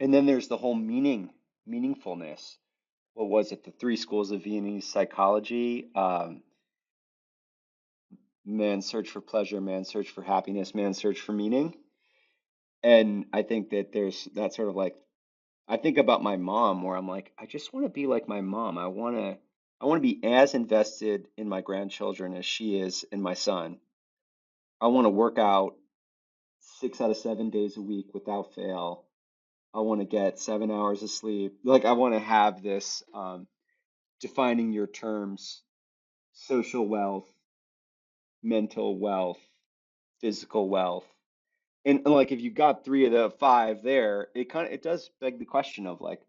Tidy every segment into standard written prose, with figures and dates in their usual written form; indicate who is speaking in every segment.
Speaker 1: And then there's the whole meaningfulness. What was it? The three schools of Viennese psychology, man's search for pleasure, man's search for happiness, man's search for meaning. And I think that there's that sort of like, I think about my mom where I'm like, I just want to be like my mom. I want to be as invested in my grandchildren as she is in my son. I want to work out 6 out of 7 days a week without fail. I want to get 7 hours of sleep. Like I want to have this defining your terms, social wealth, mental wealth, physical wealth. And like if you got three of the five there, it does beg the question of like,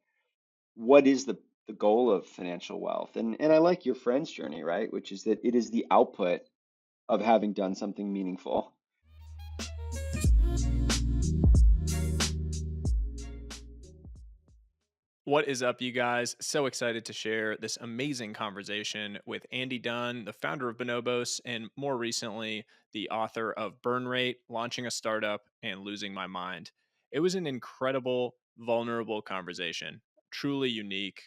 Speaker 1: what is the goal of financial wealth? And I like your friend's journey, right? Which is that it is the output of having done something meaningful.
Speaker 2: What is up, you guys? So excited to share this amazing conversation with Andy Dunn, the founder of Bonobos, and more recently, the author of Burn Rate, Launching a Startup, and Losing My Mind. It was an incredible, vulnerable conversation, truly unique,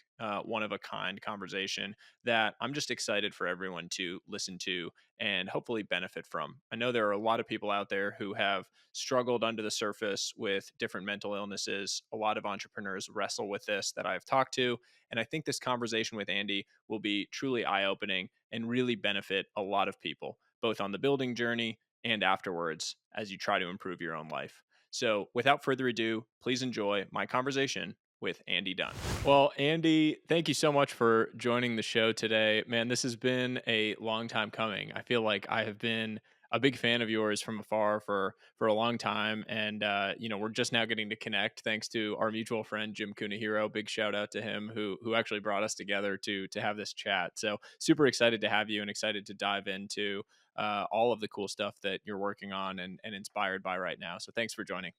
Speaker 2: one of a kind conversation that I'm just excited for everyone to listen to and hopefully benefit from. I know there are a lot of people out there who have struggled under the surface with different mental illnesses. A lot of entrepreneurs wrestle with this that I've talked to. And I think this conversation with Andy will be truly eye opening and really benefit a lot of people, both on the building journey and afterwards as you try to improve your own life. So, without further ado, please enjoy my conversation with Andy Dunn. Well, Andy, thank you so much for joining the show today. Man, this has been a long time coming. I feel like I have been a big fan of yours from afar for a long time, and we're just now getting to connect thanks to our mutual friend Jim Kunihiro. Big shout out to him who actually brought us together to have this chat. So super excited to have you and excited to dive into all of the cool stuff that you're working on and inspired by right now. So thanks for joining.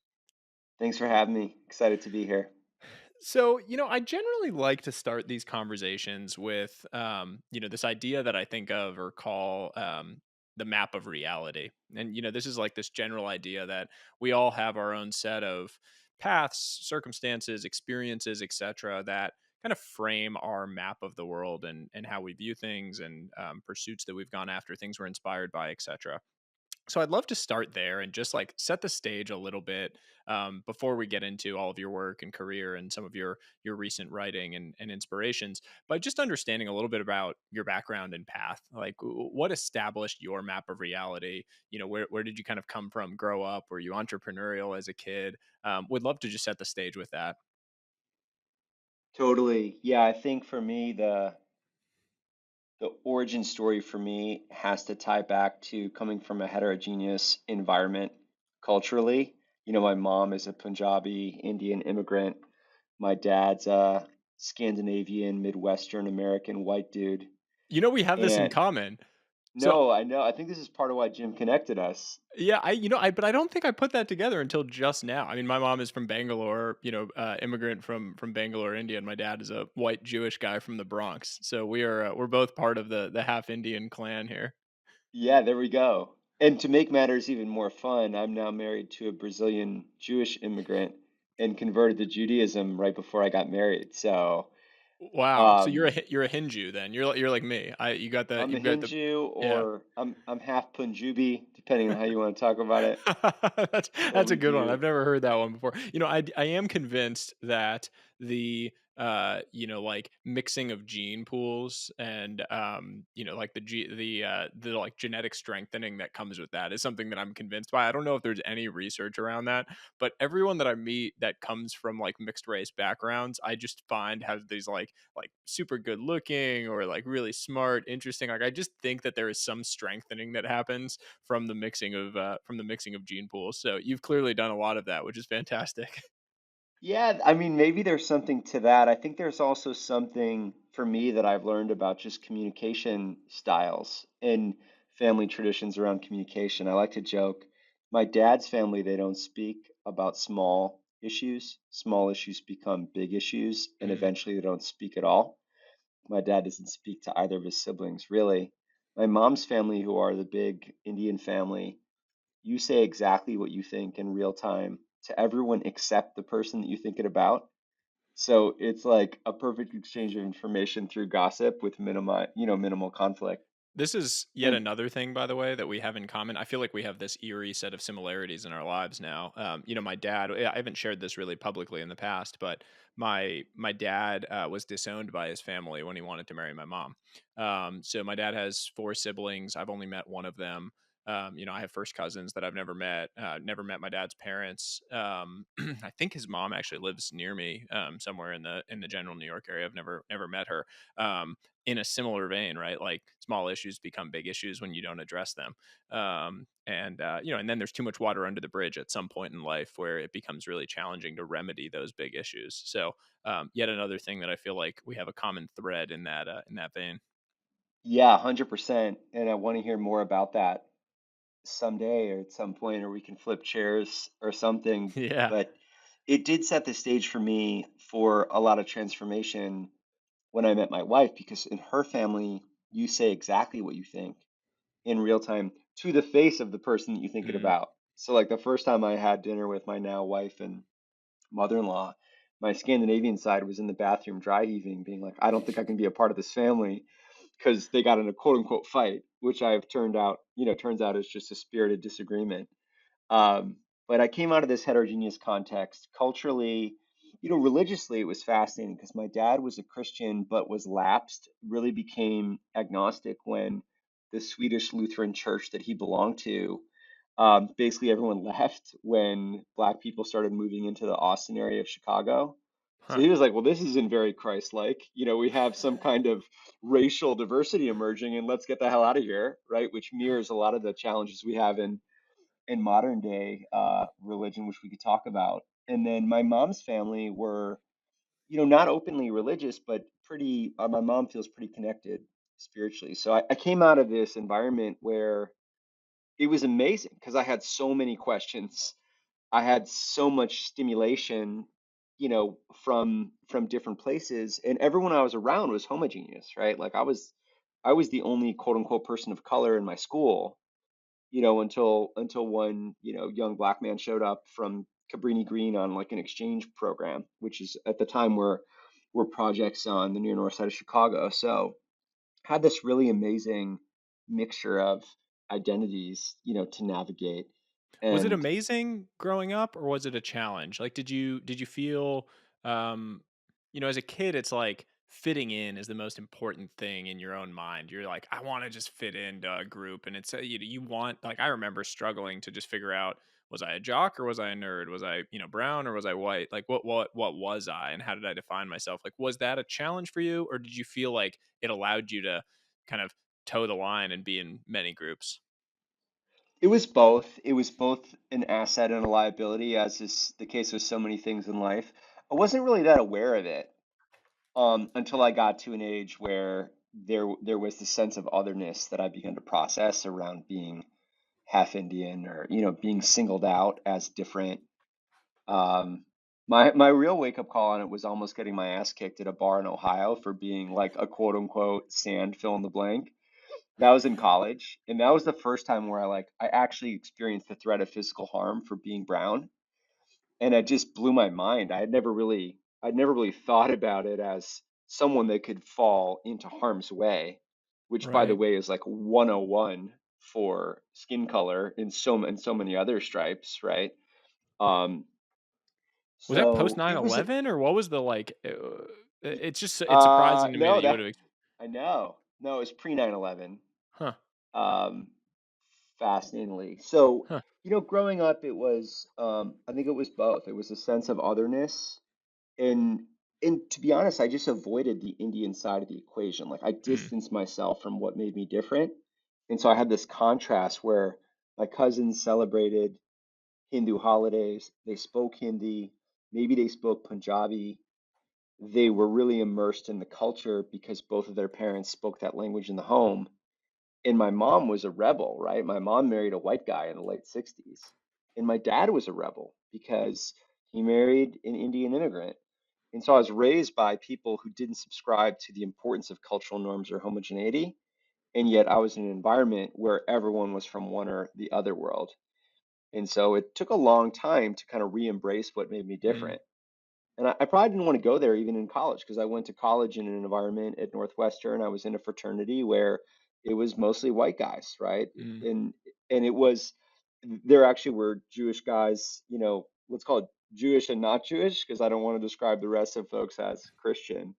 Speaker 1: Thanks for having me. Excited to be here.
Speaker 2: So, I generally like to start these conversations with, this idea that I think of or call the map of reality. And, this is like this general idea that we all have our own set of paths, circumstances, experiences, etc., that kind of frame our map of the world and how we view things and pursuits that we've gone after, things we're inspired by, etc. So I'd love to start there and just like set the stage a little bit before we get into all of your work and career and some of your recent writing and inspirations, by just understanding a little bit about your background and path. Like what established your map of reality? Where did you kind of come from, grow up? Were you entrepreneurial as a kid? Would love to just set the stage with that.
Speaker 1: Totally. Yeah, I think for me, the origin story for me has to tie back to coming from a heterogeneous environment culturally. My mom is a Punjabi Indian immigrant. My dad's a Scandinavian, Midwestern American white dude.
Speaker 2: We have this in
Speaker 1: And
Speaker 2: common. So
Speaker 1: no, I know. I think this is part of why Jim connected us.
Speaker 2: yeah, but I don't think I put that together until just now. I mean, my mom is from Bangalore, immigrant from Bangalore, India, and my dad is a white Jewish guy from the Bronx. So we're both part of the half Indian clan here.
Speaker 1: Yeah, there we go. And to make matters even more fun, I'm now married to a Brazilian Jewish immigrant and converted to Judaism right before I got married. So,
Speaker 2: Wow. So
Speaker 1: um,
Speaker 2: you're a Hindu then. You're like me. I
Speaker 1: I'm a
Speaker 2: you've got the
Speaker 1: Hindu
Speaker 2: yeah.
Speaker 1: or I'm half Punjabi, depending on how you want to talk about it. But
Speaker 2: That's a
Speaker 1: we
Speaker 2: good one. I've
Speaker 1: do.
Speaker 2: never heard that one before. I am convinced that the like mixing of gene pools and like the like genetic strengthening that comes with that is something that I'm convinced by. I don't know if there's any research around that, but everyone that I meet that comes from like mixed race backgrounds, I just find have these like super good looking or like really smart, interesting. Like I just think that there is some strengthening that happens from the mixing of gene pools. So you've clearly done a lot of that, which is fantastic.
Speaker 1: Yeah, I mean, maybe there's something to that. I think there's also something for me that I've learned about just communication styles and family traditions around communication. I like to joke, my dad's family, they don't speak about small issues. Small issues become big issues, and
Speaker 2: Mm,
Speaker 1: eventually they don't speak at all. My dad doesn't speak to either of his siblings, really. My mom's family, who are the big Indian family, you say exactly what you think in real time. to everyone except the person that you think it about. So it's like a perfect exchange of information through gossip with minimal conflict.
Speaker 2: This is yet
Speaker 1: And
Speaker 2: another thing, by the way, that we have in common. I feel like we have this eerie set of similarities in our lives now. My dad. I haven't shared this really publicly in the past, but my dad was disowned by his family when he wanted to marry my mom. So my dad has four siblings. I've only met one of them. I have first cousins that I've never met. Never met my dad's parents. I think his mom actually lives near me, somewhere in the general New York area. I've never met her. In a similar vein, right? Like small issues become big issues when you don't address them. And then there's too much water under the bridge at some point in life where it becomes really challenging to remedy those big issues. So, yet another thing that I feel like we have a common thread in that vein.
Speaker 1: yeah, 100%. And I want to hear more about that someday or at some point, or we can flip chairs or something.
Speaker 2: Yeah.
Speaker 1: But it did set the stage for me for a lot of transformation when I met my wife, because in her family, you say exactly what you think in real time to the face of the person that you think it
Speaker 2: Mm.
Speaker 1: about. So, like the first time I had dinner with my now wife and mother-in-law, my Scandinavian side was in the bathroom dry heaving, being like, I don't think I can be a part of this family because they got in a quote unquote fight, which I've turns out is just a spirited disagreement. Um, but I came out of this heterogeneous context culturally, religiously, it was fascinating because my dad was a Christian but was lapsed, really became agnostic when the Swedish Lutheran church that he belonged to, basically everyone left when black people started moving into the Austin area of Chicago. So
Speaker 2: Huh.
Speaker 1: he was like, well, this isn't very Christ-like. We have some kind of racial diversity emerging, and let's get the hell out of here, right? Which mirrors a lot of the challenges we have in modern day religion, which we could talk about. And then my mom's family were, not openly religious, but pretty, my mom feels pretty connected spiritually. So I came out of this environment where it was amazing because I had so many questions. I had so much stimulation, from different places, and everyone I was around was homogeneous, right? Like I was the only quote unquote person of color in my school, until one, young black man showed up from Cabrini Green on like an exchange program, which is at the time were projects on the near north side of Chicago. So had this really amazing mixture of identities, to navigate.
Speaker 2: Was it
Speaker 1: And
Speaker 2: amazing growing up or was it a challenge? Like did you feel um as a kid it's like fitting in is the most important thing in your own mind. You're like I want to just fit into a group and it's you want like I remember struggling to just figure out was I a jock or was I a nerd? Was I, brown or was I white? Like what was I and how did I define myself? Like was that a challenge for you or did you feel like it allowed you to kind of toe the line and be in many groups?
Speaker 1: it was both. It was both an asset and a liability, as is the case with so many things in life. I wasn't really that aware of it, until I got to an age where there was this sense of otherness that I began to process around being half Indian, or being singled out as different. Um, my real wake up call on it was almost getting my ass kicked at a bar in Ohio for being like a quote unquote sand fill in the blank. That was in college, and that was the first time where I actually experienced the threat of physical harm for being brown, and it just blew my mind. I'd never really thought about it as someone that could fall into harm's way, which by the
Speaker 2: Right.
Speaker 1: way is like 101 for skin color in so many other stripes, right? Um,
Speaker 2: Was that post
Speaker 1: so
Speaker 2: nine
Speaker 1: it was
Speaker 2: eleven or what was the like, it's just it's surprising to me
Speaker 1: no,
Speaker 2: that you would
Speaker 1: that
Speaker 2: have
Speaker 1: I know. No, it was pre 9/11.
Speaker 2: huh,
Speaker 1: Um, fascinatingly. So,
Speaker 2: huh,
Speaker 1: growing up, I think it was both. It was a sense of otherness, and and to be honest, I just avoided the Indian side of the equation. Like I
Speaker 2: mm.
Speaker 1: distanced myself from what made me different, and so I had this contrast where my cousins celebrated Hindu holidays. They spoke Hindi, maybe they spoke Punjabi. They were really immersed in the culture because both of their parents spoke that language in the home. And my mom was a rebel, right? My mom married a white guy in the late 60s. And my dad was a rebel because he married an Indian immigrant. And so I was raised by people who didn't subscribe to the importance of cultural norms or homogeneity. And yet I was in an environment where everyone was from one or the other world. And so it took a long time to kind of re-embrace what made me
Speaker 2: Mm,
Speaker 1: different. And I probably didn't want to go there even in college because I went to college in an environment at Northwestern. I was in a fraternity where it was mostly white guys, right?
Speaker 2: mm.
Speaker 1: And and it was there actually were Jewish guys, let's call it Jewish and not Jewish because I don't want to describe the rest of folks as Christian.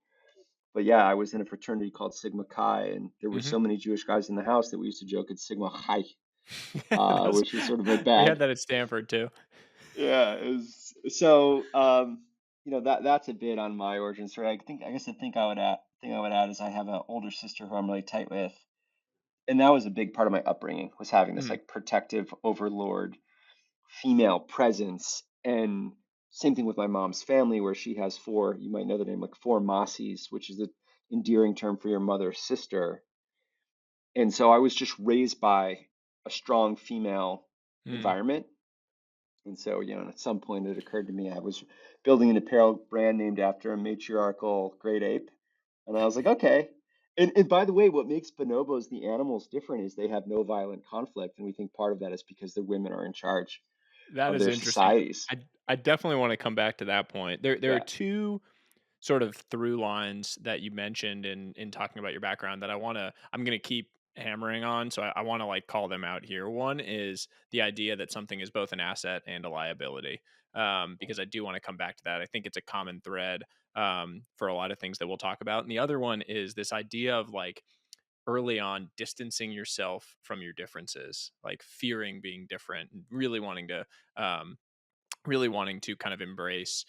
Speaker 1: But yeah, I was in a fraternity called Sigma Chi, and there were
Speaker 2: Hmm.
Speaker 1: so many Jewish guys in the house that we used to joke it's Sigma Chi,
Speaker 2: That's,
Speaker 1: which was sort of a
Speaker 2: we had
Speaker 1: bad.
Speaker 2: that at Stanford too.
Speaker 1: Yeah, so that's a bit on my origin story. I guess the thing I would add is I have an older sister who I'm really tight with, and that was a big part of my upbringing was having this
Speaker 2: Mm,
Speaker 1: like protective overlord female presence, and same thing with my mom's family where she has four, you might know the name, like four Masis, which is the endearing term for your mother's sister. And so I was just raised by a strong female
Speaker 2: mm.
Speaker 1: environment. And so, at some point it occurred to me I was building an apparel brand named after a matriarchal great ape. And I was like, okay. And by the way, what makes bonobos, the animals, different is they have no violent conflict. And we think part of that is because the women are in charge
Speaker 2: That
Speaker 1: of
Speaker 2: is
Speaker 1: their
Speaker 2: interesting.
Speaker 1: societies.
Speaker 2: I definitely want to come back to that point. There are
Speaker 1: Yeah.
Speaker 2: two sort of through lines that you mentioned in talking about your background that I'm gonna keep hammering on. So I want to like call them out here. One is the idea that something is both an asset and a liability. Because I do want to come back to that. I think it's a common thread for a lot of things that we'll talk about. And the other one is this idea of like early on distancing yourself from your differences, like fearing being different, and um, really wanting to kind of embrace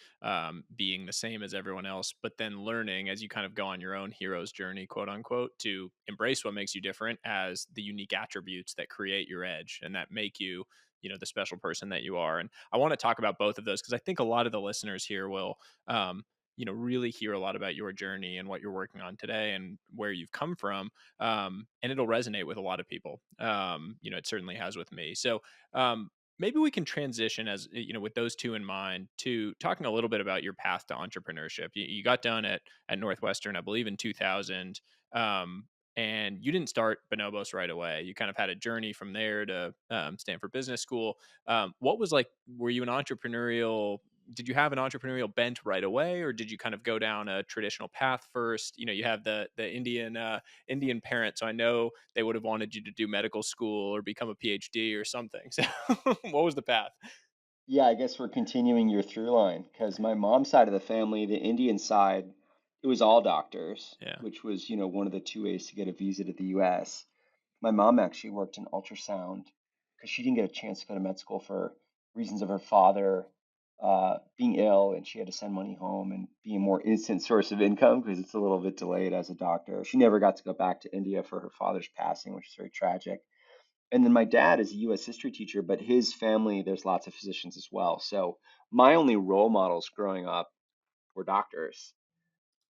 Speaker 2: being the same as everyone else, but then learning as you kind of go on your own hero's journey, quote unquote, to embrace what makes you different as the unique attributes that create your edge and that make you, the special person that you are. And I want to talk about both of those because I think a lot of the listeners here will, really hear a lot about your journey and what you're working on today and where you've come from. And it'll resonate with a lot of people. It certainly has with me. So, um, maybe we can transition as with those two in mind to talking a little bit about your path to entrepreneurship. You got done at Northwestern, I believe, in 2000, um, and you didn't start Bonobos right away. You kind of had a journey from there to Stanford Business School. What was like? Were you an entrepreneurial? Did you have an entrepreneurial bent right away, or did you kind of go down a traditional path first? You have the Indian parent, so I know they would have wanted you to do medical school or become a PhD or something. So, what was the path?
Speaker 1: Yeah, I guess we're continuing your through line because my mom's side of the family, the Indian side, it was all doctors,
Speaker 2: Yeah.
Speaker 1: which was, one of the two ways to get a visa to the US. My mom actually worked in ultrasound because she didn't get a chance to go to med school for reasons of her father being ill, and she had to send money home and be a more instant source of income because it's a little bit delayed as a doctor. She never got to go back to India for her father's passing, which is very tragic. And then my dad is a US history teacher, but his family, there's lots of physicians as well. So my only role models growing up were doctors.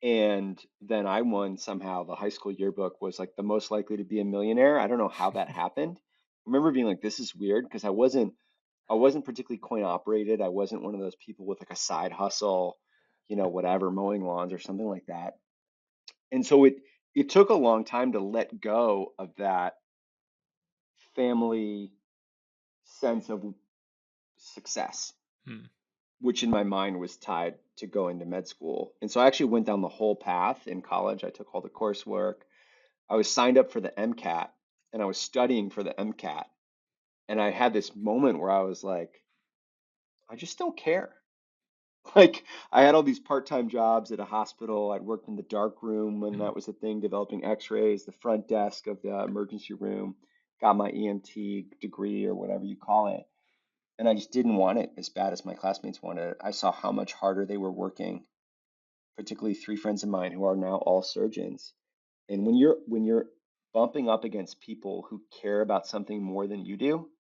Speaker 1: And then I won somehow the high school yearbook was like the most likely to be a millionaire. I don't know how that happened. I remember being like, this is weird because I wasn't particularly coin operated. I wasn't one of those people with like a side hustle, whatever, mowing lawns or something like that. And so it took a long time to let go of that family sense of success,
Speaker 2: Hmm.
Speaker 1: which in my mind was tied to going to med school. And so I actually went down the whole path in college. I took all the coursework. I was signed up for the MCAT and I was studying for the MCAT. And I had this moment where I was like, I just don't care. Like, I had all these part-time jobs at a hospital. I'd worked in the dark room when
Speaker 2: Hmm.
Speaker 1: that was a thing, developing x-rays, the front desk of the emergency room, got my EMT degree or whatever you call it. And I just didn't want it as bad as my classmates wanted it. I saw how much harder they were working, particularly three friends of mine who are now all surgeons. And when you're bumping up against people who care about something more than you do,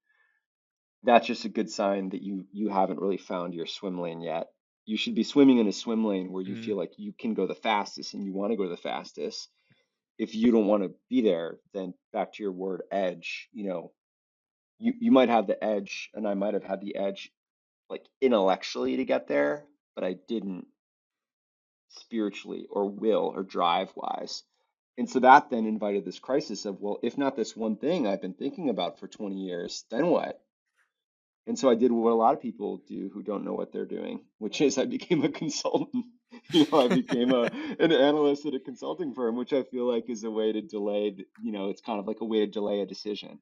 Speaker 1: that's just a good sign that you haven't really found your swim lane yet. You should be swimming in a swim lane where you
Speaker 2: Hmm.
Speaker 1: feel like you can go the fastest and you want to go the fastest. If you don't want to be there, then back to your word edge, you might have the edge and I might have had the edge like intellectually to get there, but I didn't spiritually or will or drive wise. And so that then invited this crisis of, well, if not this one thing I've been thinking about for 20 years, then what? And so I did what a lot of people do who don't know what they're doing, which is I became a consultant. I became an analyst at a consulting firm, which I feel like is a way to delay, it's kind of like a way to delay a decision.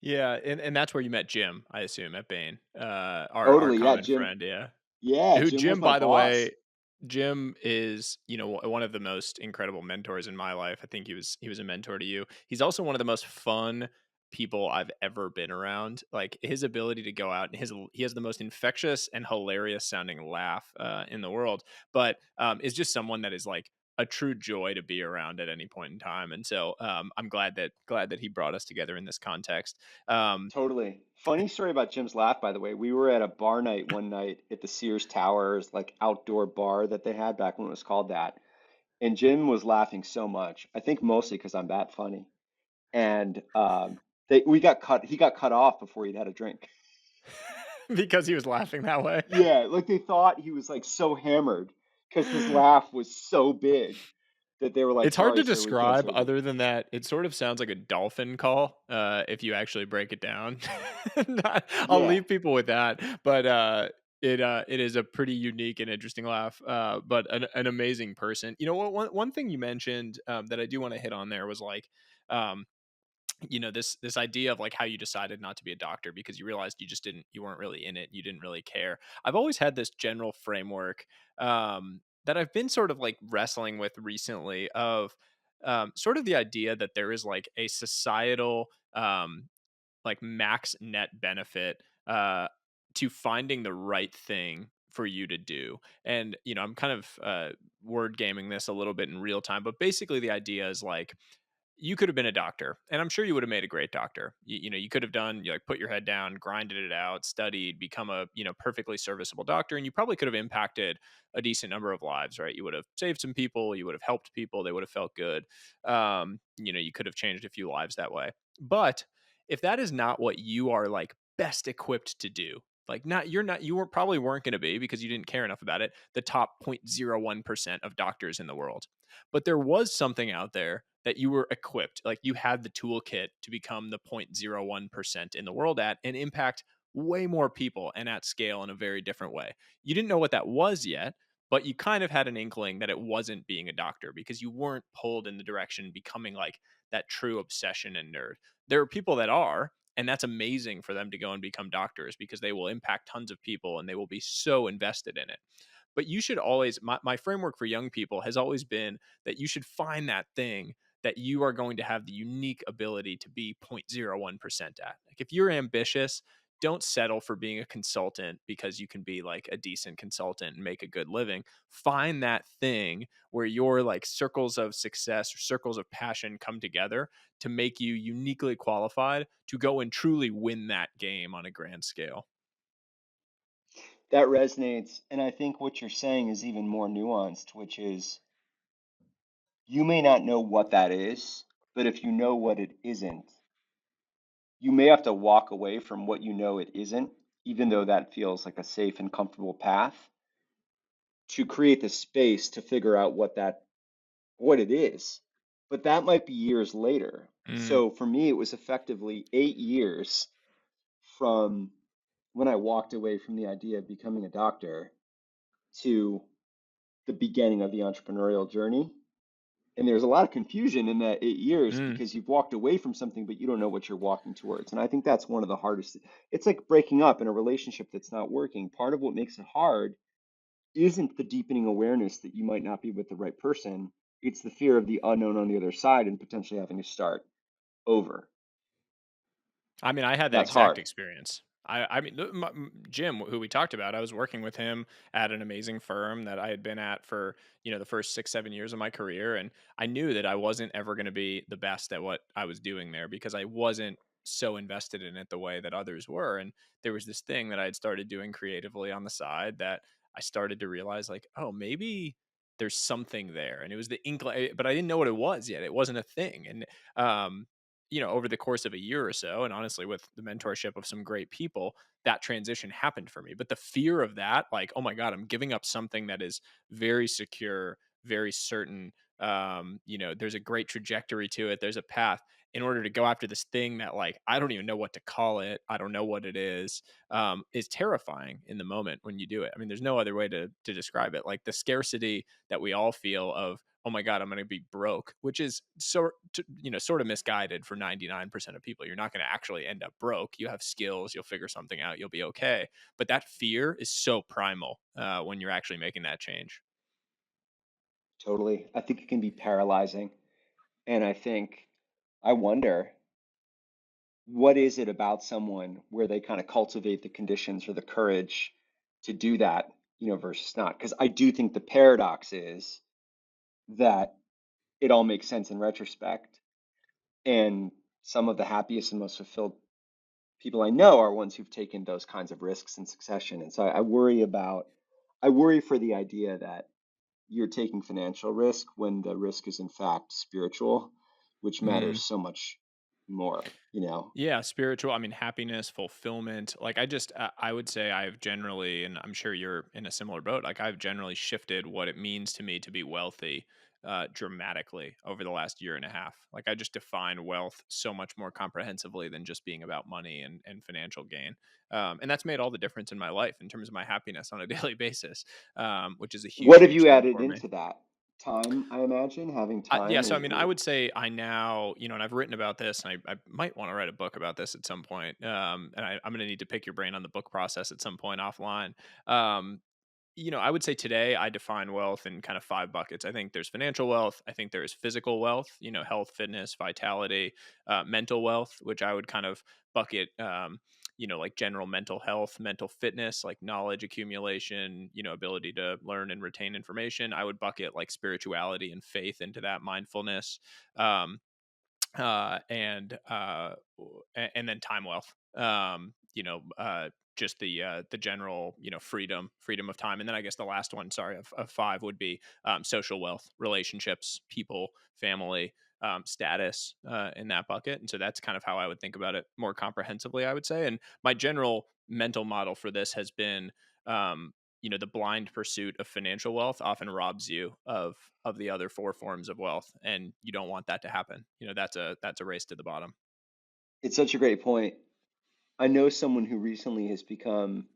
Speaker 2: Yeah, and that's where you met Jim, I assume, at Bain, our
Speaker 1: Totally. Yeah,
Speaker 2: common
Speaker 1: Jim.
Speaker 2: friend, yeah.
Speaker 1: Yeah,
Speaker 2: Who
Speaker 1: Jim was
Speaker 2: Jim,
Speaker 1: my
Speaker 2: by the way,
Speaker 1: boss.
Speaker 2: Jim is, one of the most incredible mentors in my life. I think he was a mentor to you. He's also one of the most fun people I've ever been around. Like his ability to go out and he has the most infectious and hilarious sounding laugh in the world, but is just someone that is like a true joy to be around at any point in time. And so I'm glad that he brought us together in this context. Um,
Speaker 1: Totally. Funny story about Jim's laugh, by the way. We were at a bar night one night at the Sears Towers, like outdoor bar that they had back when it was called that. And Jim was laughing so much. I think mostly because I'm that funny. And he got cut off before he'd had a drink.
Speaker 2: because he was laughing that way.
Speaker 1: Yeah, like they thought he was like so hammered because his laugh was so big that they were like,
Speaker 2: It's hard
Speaker 1: "Sorry,
Speaker 2: to
Speaker 1: sir, we can't
Speaker 2: describe
Speaker 1: serve you."
Speaker 2: other than that it sort of sounds like a dolphin call, if you actually break it down. I'll
Speaker 1: Yeah,
Speaker 2: leave people with that, but, it is a pretty unique and interesting laugh, but an amazing person. You know what, one thing you mentioned, that I do wanna hit on there was, like, um, this idea of like how you decided not to be a doctor because you realized you weren't really in it, you didn't really care. I've always had this general framework that I've been sort of like wrestling with recently of sort of the idea that there is like a societal like max net benefit to finding the right thing for you to do. And I'm kind of word gaming this a little bit in real time, but basically the idea is like you could have been a doctor, and I'm sure you would have made a great doctor. You could have done, you like put your head down, grinded it out, studied, become a, perfectly serviceable doctor, and you probably could have impacted a decent number of lives, right? You would have saved some people, you would have helped people, they would have felt good. You could have changed a few lives that way. But if that is not what you are like best equipped to do, like you weren't probably weren't going to be because you didn't care enough about it, the top 0.01% of doctors in the world. But there was something out there that you were equipped, like you had the toolkit to become the 0.01% in the world at and impact way more people and at scale in a very different way. You didn't know what that was yet, but you kind of had an inkling that it wasn't being a doctor because you weren't pulled in the direction becoming like that true obsession and nerd. There are people that are, and that's amazing for them to go and become doctors because they will impact tons of people and they will be so invested in it. But you should always, my framework for young people has always been that you should find that thing that you are going to have the unique ability to be 0.01% at. Like if you're ambitious, don't settle for being a consultant because you can be like a decent consultant and make a good living. Find that thing where your like circles of success or circles of passion come together to make you uniquely qualified to go and truly win that game on a grand scale.
Speaker 1: that resonates. And I think what you're saying is even more nuanced, which is you may not know what that is, but if you know what it isn't, you may have to walk away from what you know it isn't, even though that feels like a safe and comfortable path, to create the space to figure out what it is. But that might be years later.
Speaker 2: Mm,
Speaker 1: So for me, it was effectively 8 years from when I walked away from the idea of becoming a doctor to the beginning of the entrepreneurial journey. And there's a lot of confusion in that 8 years
Speaker 2: mm.
Speaker 1: because you've walked away from something, but you don't know what you're walking towards. And I think that's one of the hardest. It's like breaking up in a relationship that's not working. Part of what makes it hard isn't the deepening awareness that you might not be with the right person. It's the fear of the unknown on the other side and potentially having to start over.
Speaker 2: I mean, I had
Speaker 1: And
Speaker 2: that
Speaker 1: that's
Speaker 2: exact
Speaker 1: hard.
Speaker 2: experience. I mean, Jim, who we talked about, I was working with him at an amazing firm that I had been at for, the first 6, 7 years of my career. And I knew that I wasn't ever going to be the best at what I was doing there because I wasn't so invested in it the way that others were. And there was this thing that I had started doing creatively on the side that I started to realize like, oh, maybe there's something there. And it was the inkling, but I didn't know what it was yet. It wasn't a thing. And, over the course of a year or so, and honestly, with the mentorship of some great people, that transition happened for me. But the fear of that, like, oh my God, I'm giving up something that is very secure, very certain. There's a great trajectory to it, there's a path. in order to go after this thing that like I don't even know what to call it, I don't know what it is terrifying in the moment when you do it. I mean, there's no other way to describe it. Like the scarcity that we all feel of, oh my god, I'm going to be broke, which is sort of misguided for 99% of people. You're not going to actually end up broke. You have skills, you'll figure something out, you'll be okay. But that fear is so primal when you're actually making that change.
Speaker 1: Totally. I think it can be paralyzing. And I wonder, what is it about someone where they kind of cultivate the conditions or the courage to do that, versus not? Because I do think the paradox is that it all makes sense in retrospect. And some of the happiest and most fulfilled people I know are ones who've taken those kinds of risks in succession. And so I worry for the idea that you're taking financial risk when the risk is in fact spiritual, which
Speaker 2: Mm.
Speaker 1: matters so much more.
Speaker 2: Yeah, spiritual. I mean, happiness, fulfillment. Like, I would say I've generally, and I'm sure you're in a similar boat. Like, I've generally shifted what it means to me to be wealthy dramatically over the last year and a half. Like, I just define wealth so much more comprehensively than just being about money and financial gain. And that's made all the difference in my life in terms of my happiness on a daily basis, which is a huge,
Speaker 1: What have
Speaker 2: huge
Speaker 1: you
Speaker 2: thing
Speaker 1: added
Speaker 2: for me.
Speaker 1: into that? Time, I imagine. Having
Speaker 2: Yeah,
Speaker 1: time
Speaker 2: so I
Speaker 1: is
Speaker 2: mean, I
Speaker 1: the
Speaker 2: would say I now, and I've written about this, and I might want to write a book about this at some point. And I'm going to need to pick your brain on the book process at some point offline. Um, I would say today I define wealth in kind of five buckets. I think there's financial wealth. I think there's physical wealth, health, fitness, vitality, mental wealth, which I would kind of bucket, like general mental health, mental fitness, like knowledge accumulation, ability to learn and retain information. I would bucket like spirituality and faith into that, mindfulness. Um, and and then time wealth. Just the general freedom of time, and then I guess the last one, sorry, of five would be social wealth, relationships, people, family, status in that bucket. And so that's kind of how I would think about it more comprehensively, I would say. And my general mental model for this has been um, the blind pursuit of financial wealth often robs you of the other four forms of wealth, and you don't want that to happen. That's a race to the bottom.
Speaker 1: It's such a great point. I know someone who recently has become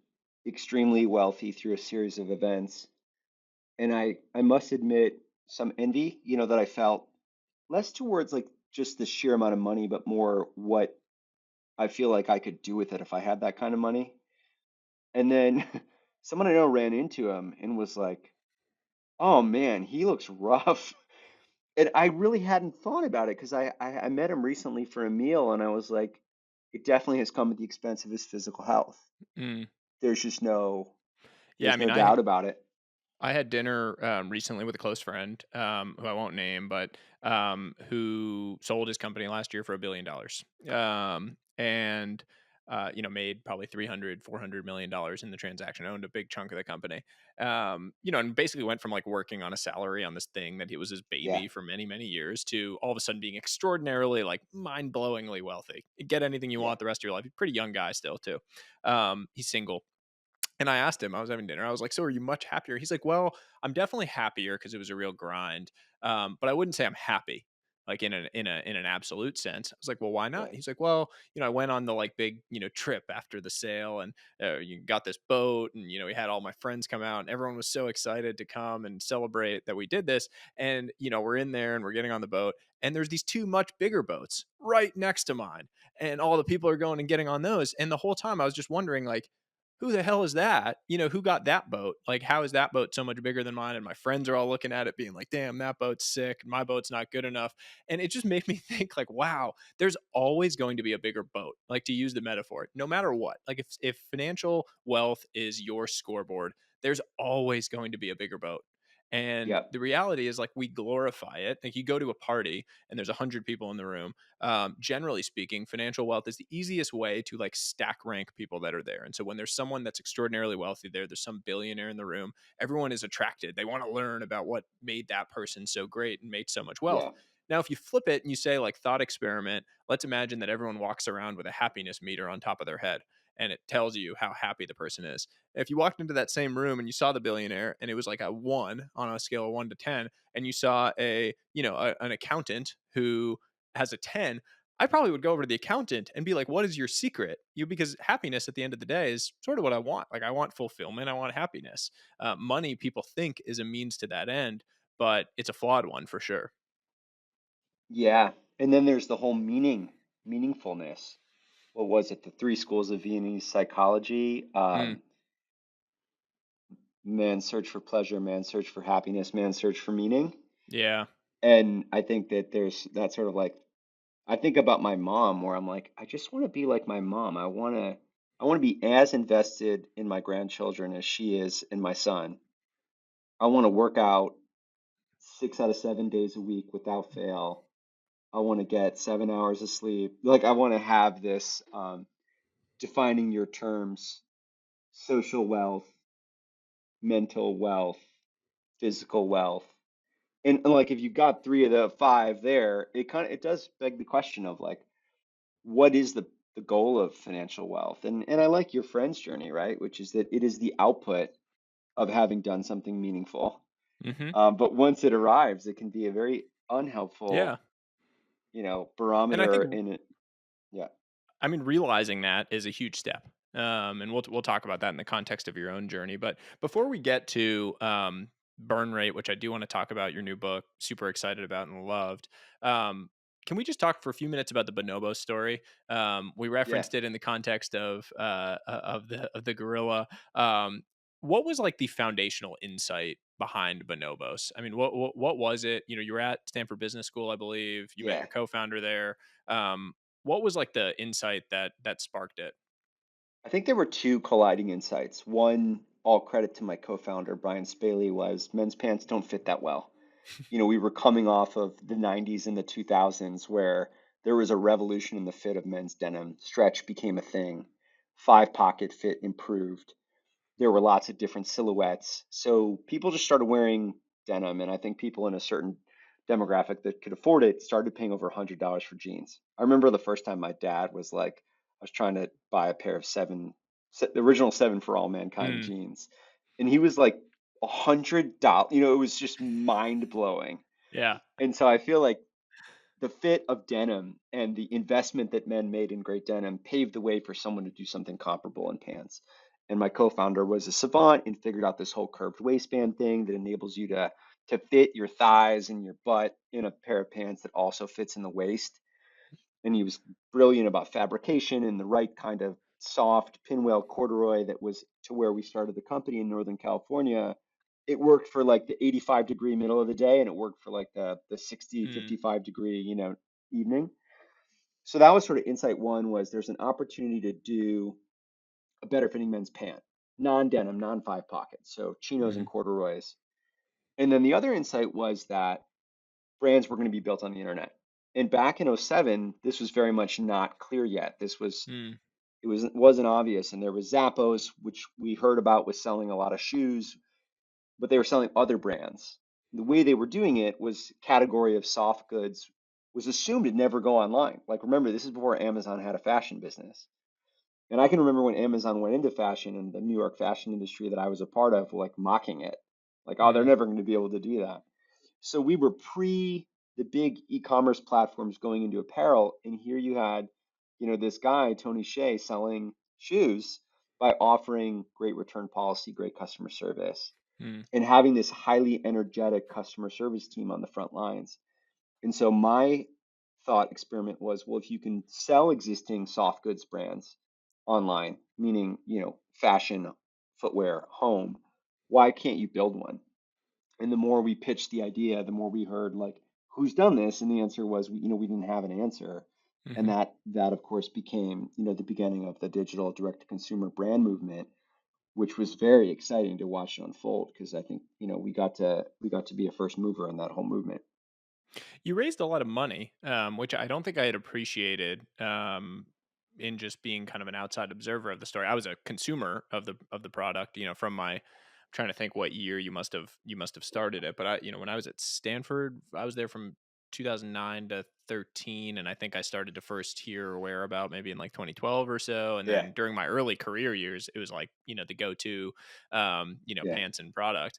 Speaker 1: extremely wealthy through a series of events, and I must admit some envy, that I felt less towards like just the sheer amount of money, but more what I feel like I could do with it if I had that kind of money. And then someone I know ran into him and was like, "Oh man, he looks rough." And I really hadn't thought about it because I met him recently for a meal and I was like, it definitely has come at the expense of his physical health.
Speaker 2: Mm.
Speaker 1: There's just no
Speaker 2: Yeah, I
Speaker 1: there's no
Speaker 2: mean,
Speaker 1: doubt about it.
Speaker 2: I had dinner recently with a close friend who I won't name, but who sold his company last year for $1 billion, and made probably 300, $400 million in the transaction. Owned a big chunk of the company, and basically went from like working on a salary on this thing that it was his
Speaker 1: Yeah,
Speaker 2: baby for many, many years to all of a sudden being extraordinarily, like, mind blowingly wealthy. Get anything you
Speaker 1: yeah,
Speaker 2: want the rest of your life. He's a pretty young guy still too. He's single, and I asked him, I was having dinner. I was like, "So are you much happier?" He's like, "Well, I'm definitely happier because it was a real grind, but I wouldn't say I'm happy, like in an absolute sense." I was like, "Well, why not?"
Speaker 1: right.
Speaker 2: He's like, "Well, I went on the like big trip after the sale, and you got this boat, and we had all my friends come out, and everyone was so excited to come and celebrate that we did this, and we're in there and we're getting on the boat, and there's these two much bigger boats right next to mine, and all the people are going and getting on those, and the whole time I was just wondering like." Who the hell is that? Who got that boat? Like, how is that boat so much bigger than mine? And my friends are all looking at it, being like, damn, that boat's sick. My boat's not good enough. And it just made me think, like, wow, there's always going to be a bigger boat, like, to use the metaphor, no matter what. Like, if financial wealth is your scoreboard, there's always going to be a bigger boat. And
Speaker 1: Yep,
Speaker 2: the reality is, like, we glorify it. Like, you go to a party and there's 100 people in the room. Generally speaking, financial wealth is the easiest way to like stack rank people that are there. And so when there's someone that's extraordinarily wealthy there's some billionaire in the room, everyone is attracted. They want to learn about what made that person so great and made so much wealth.
Speaker 1: yeah,
Speaker 2: Now, if you flip it and you say, like, thought experiment, let's imagine that everyone walks around with a happiness meter on top of their head and it tells you how happy the person is. If you walked into that same room and you saw the billionaire and it was like a 1 on a scale of 1 to 10, and you saw an accountant who has a 10, I probably would go over to the accountant and be like, "What is your secret?" Because happiness at the end of the day is sort of what I want. Like, I want fulfillment, I want happiness. Money, people think, is a means to that end, but it's a flawed one for sure.
Speaker 1: Yeah. And then there's the whole meaningfulness. What was it? The three schools of Viennese psychology.
Speaker 2: Mm,
Speaker 1: Man's search for pleasure, man's search for happiness, man's search for meaning.
Speaker 2: yeah.
Speaker 1: And I think that there's that sort of like, I think about my mom where I'm like, I just want to be like my mom. I want to be as invested in my grandchildren as she is in my son. I want to work out 6 out of 7 days a week without fail. I want to get 7 hours of sleep. Like I want to have this defining your terms, social wealth, mental wealth, physical wealth. And like if you got three of the five there, it does beg the question of like, what is the goal of financial wealth? And I like your friend's journey, right? Which is that it is the output of having done something meaningful.
Speaker 2: Hmm.
Speaker 1: But once it arrives, it can be a very
Speaker 2: Yeah.
Speaker 1: unhelpful,
Speaker 2: And I
Speaker 1: barometer
Speaker 2: think
Speaker 1: in it. Yeah.
Speaker 2: I mean, realizing that is a huge step. And we'll talk about that in the context of your own journey. But before we get to burn rate, which I do want to talk about your new book, super excited about and loved. Um, can we just talk for a few minutes about the Bonobo story? We
Speaker 1: Yeah.
Speaker 2: referenced it in the context of the gorilla. Um, what was like the foundational insight behind Bonobos? I mean, what was it? You know, you were at Stanford Business School, I believe. You met
Speaker 1: Yeah.
Speaker 2: your co-founder there. What was like the insight that sparked it?
Speaker 1: I think there were two colliding insights. One, all credit to my co-founder, Brian Spaley, was men's pants don't fit that well. We were coming off of the 90s and the 2000s where there was a revolution in the fit of men's denim. Stretch became a thing. Five pocket fit improved. There were lots of different silhouettes. So people just started wearing denim. And I think people in a certain demographic that could afford it started paying over $100 for jeans. I remember the first time my dad was like, I was trying to buy a pair of the original seven for all mankind
Speaker 2: Mm,
Speaker 1: jeans. And he was like, $100. It was just mind blowing.
Speaker 2: yeah.
Speaker 1: And so I feel like the fit of denim and the investment that men made in great denim paved the way for someone to do something comparable in pants. And my co-founder was a savant and figured out this whole curved waistband thing that enables you to fit your thighs and your butt in a pair of pants that also fits in the waist. And he was brilliant about fabrication and the right kind of soft pinwheel corduroy that was to where we started the company in Northern California. It worked for like the 85-degree middle of the day and it worked for like the 60,
Speaker 2: Mm,
Speaker 1: 55-degree, evening. So that was sort of insight one was there's an opportunity to do a better fitting men's pant, non-denim, non-five pocket, so chinos and
Speaker 2: mhm,
Speaker 1: corduroys. And then the other insight was that brands were going to be built on the internet. And back in '07, this was very much not clear yet.
Speaker 2: mm,
Speaker 1: It wasn't obvious. And there was Zappos, which we heard about was selling a lot of shoes, but they were selling other brands. The way they were doing it was category of soft goods was assumed to never go online. Like remember, this is before Amazon had a fashion business. And I can remember when Amazon went into fashion and the New York fashion industry that I was a part of, like mocking it. Like, oh, they're
Speaker 2: mm,
Speaker 1: never going to be able to do that. So we were pre the big e-commerce platforms going into apparel, and here you had, this guy, Tony Hsieh, selling shoes by offering great return policy, great customer service,
Speaker 2: mm,
Speaker 1: and having this highly energetic customer service team on the front lines. And so my thought experiment was, well, if you can sell existing soft goods brands online, meaning, fashion, footwear, home, why can't you build one? And the more we pitched the idea, the more we heard like, who's done this? And the answer was, we didn't have an answer. And
Speaker 2: mhm.
Speaker 1: that of course became, the beginning of the digital direct to consumer brand movement, which was very exciting to watch it unfold because I think, we got to be a first mover in that whole movement.
Speaker 2: You raised a lot of money, which I don't think I had appreciated, in just being kind of an outside observer of the story. I was a consumer of the product, from my I'm trying to think what year you must have started it, but when I was at Stanford, I was there from 2009 to 13, and I think I started to first hear or aware about maybe in like 2012 or so, and
Speaker 1: Yeah,
Speaker 2: then during my early career years, it was like the go-to,
Speaker 1: yeah.
Speaker 2: pants and product.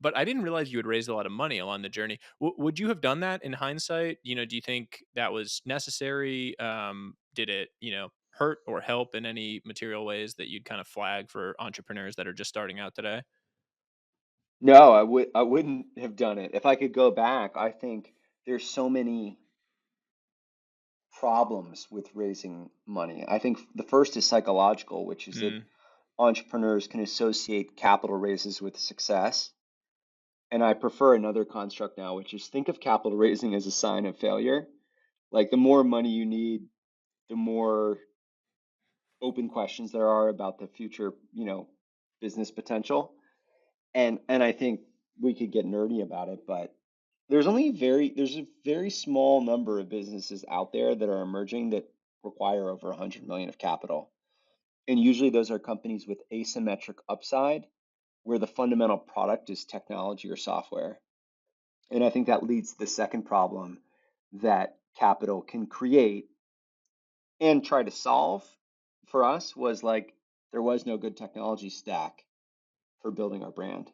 Speaker 2: but I didn't realize you had raised a lot of money along the journey. Would you have done that in hindsight? Do you think that was necessary? Did it, hurt or help in any material ways that you'd kind of flag for entrepreneurs that are just starting out today?
Speaker 1: No, I wouldn't have done it. If I could go back, I think there's so many problems with raising money. I think the first is psychological, which is that
Speaker 2: Mm,
Speaker 1: entrepreneurs can associate capital raises with success. And I prefer another construct now, which is think of capital raising as a sign of failure. Like the more money you need, the more open questions there are about the future, business potential. And I think we could get nerdy about it, but there's a very small number of businesses out there that are emerging that require over 100 million of capital. And usually those are companies with asymmetric upside where the fundamental product is technology or software. And I think that leads to the second problem that capital can create and try to solve for us was like there was no good technology stack for building our brand.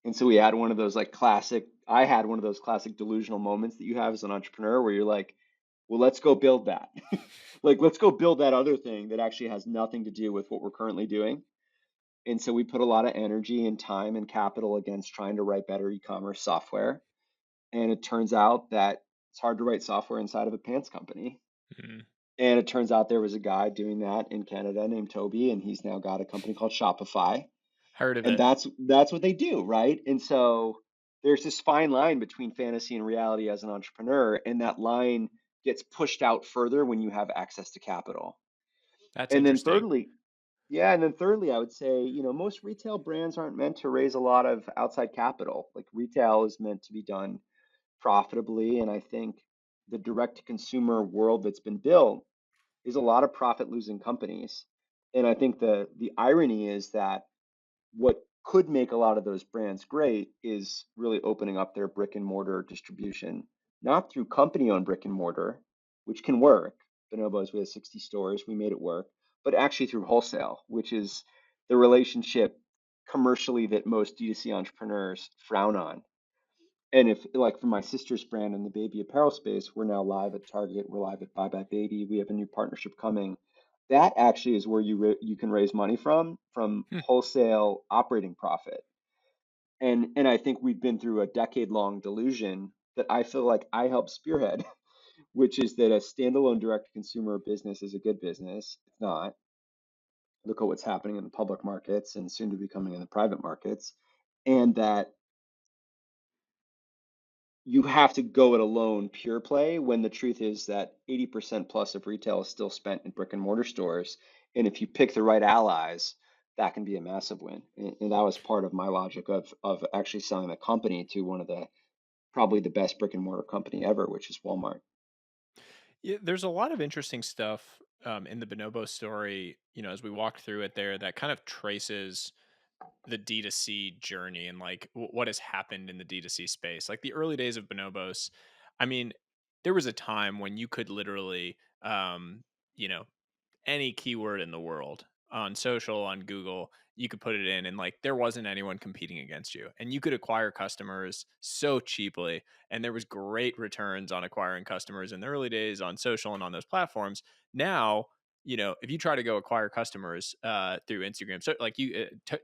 Speaker 1: And so we had one of those like classic, I had one of those classic delusional moments that you have as an entrepreneur where you're like, well, let's go build that. Like, let's go build that other thing that actually has nothing to do with what we're currently doing. And so we put a lot of energy and time and capital against trying to write better e-commerce software. And it turns out that it's hard to write software inside of a pants company.
Speaker 2: mm.
Speaker 1: And it turns out there was a guy doing that in Canada named Toby, and he's now got a company called Shopify.
Speaker 2: Heard of
Speaker 1: And
Speaker 2: it.
Speaker 1: that's what they do, right? And so there's this fine line between fantasy and reality as an entrepreneur, and that line gets pushed out further when you have access to capital.
Speaker 2: That's
Speaker 1: And then
Speaker 2: interesting.
Speaker 1: thirdly, yeah, and then thirdly, I would say, most retail brands aren't meant to raise a lot of outside capital. Like retail is meant to be done profitably, and I think the direct to consumer world that's been built is a lot of profit losing companies. And I think the irony is that what could make a lot of those brands great is really opening up their brick and mortar distribution, not through company owned brick and mortar, which can work. Bonobos, we had 60 stores, we made it work, but actually through wholesale, which is the relationship commercially that most D2C entrepreneurs frown on. And if, like, for my sister's brand in the baby apparel space, we're now live at Target, we're live at Bye Bye Baby, we have a new partnership coming. That actually is where you can raise money from
Speaker 2: Hmm.
Speaker 1: wholesale operating profit. And I think we've been through a decade-long delusion that I feel like I help spearhead, which is that a standalone direct-to-consumer business is a good business. It's not. Look at what's happening in the public markets and soon to be coming in the private markets. And that you have to go it alone pure play when the truth is that 80% plus of retail is still spent in brick and mortar stores. And if you pick the right allies, that can be a massive win. And that was part of my logic of actually selling the company to one of the probably the best brick and mortar company ever, which is Walmart.
Speaker 2: Yeah, there's a lot of interesting stuff in the Bonobo story, as we walked through it there, that kind of traces the D2C journey and like what has happened in the D2C space. Like the early days of Bonobos, I mean, there was a time when you could literally, you know, any keyword in the world on social, on Google, you could put it in and like there wasn't anyone competing against you. And you could acquire customers so cheaply. And there was great returns on acquiring customers in the early days on social and on those platforms. Now, if you try to go acquire customers through Instagram, so like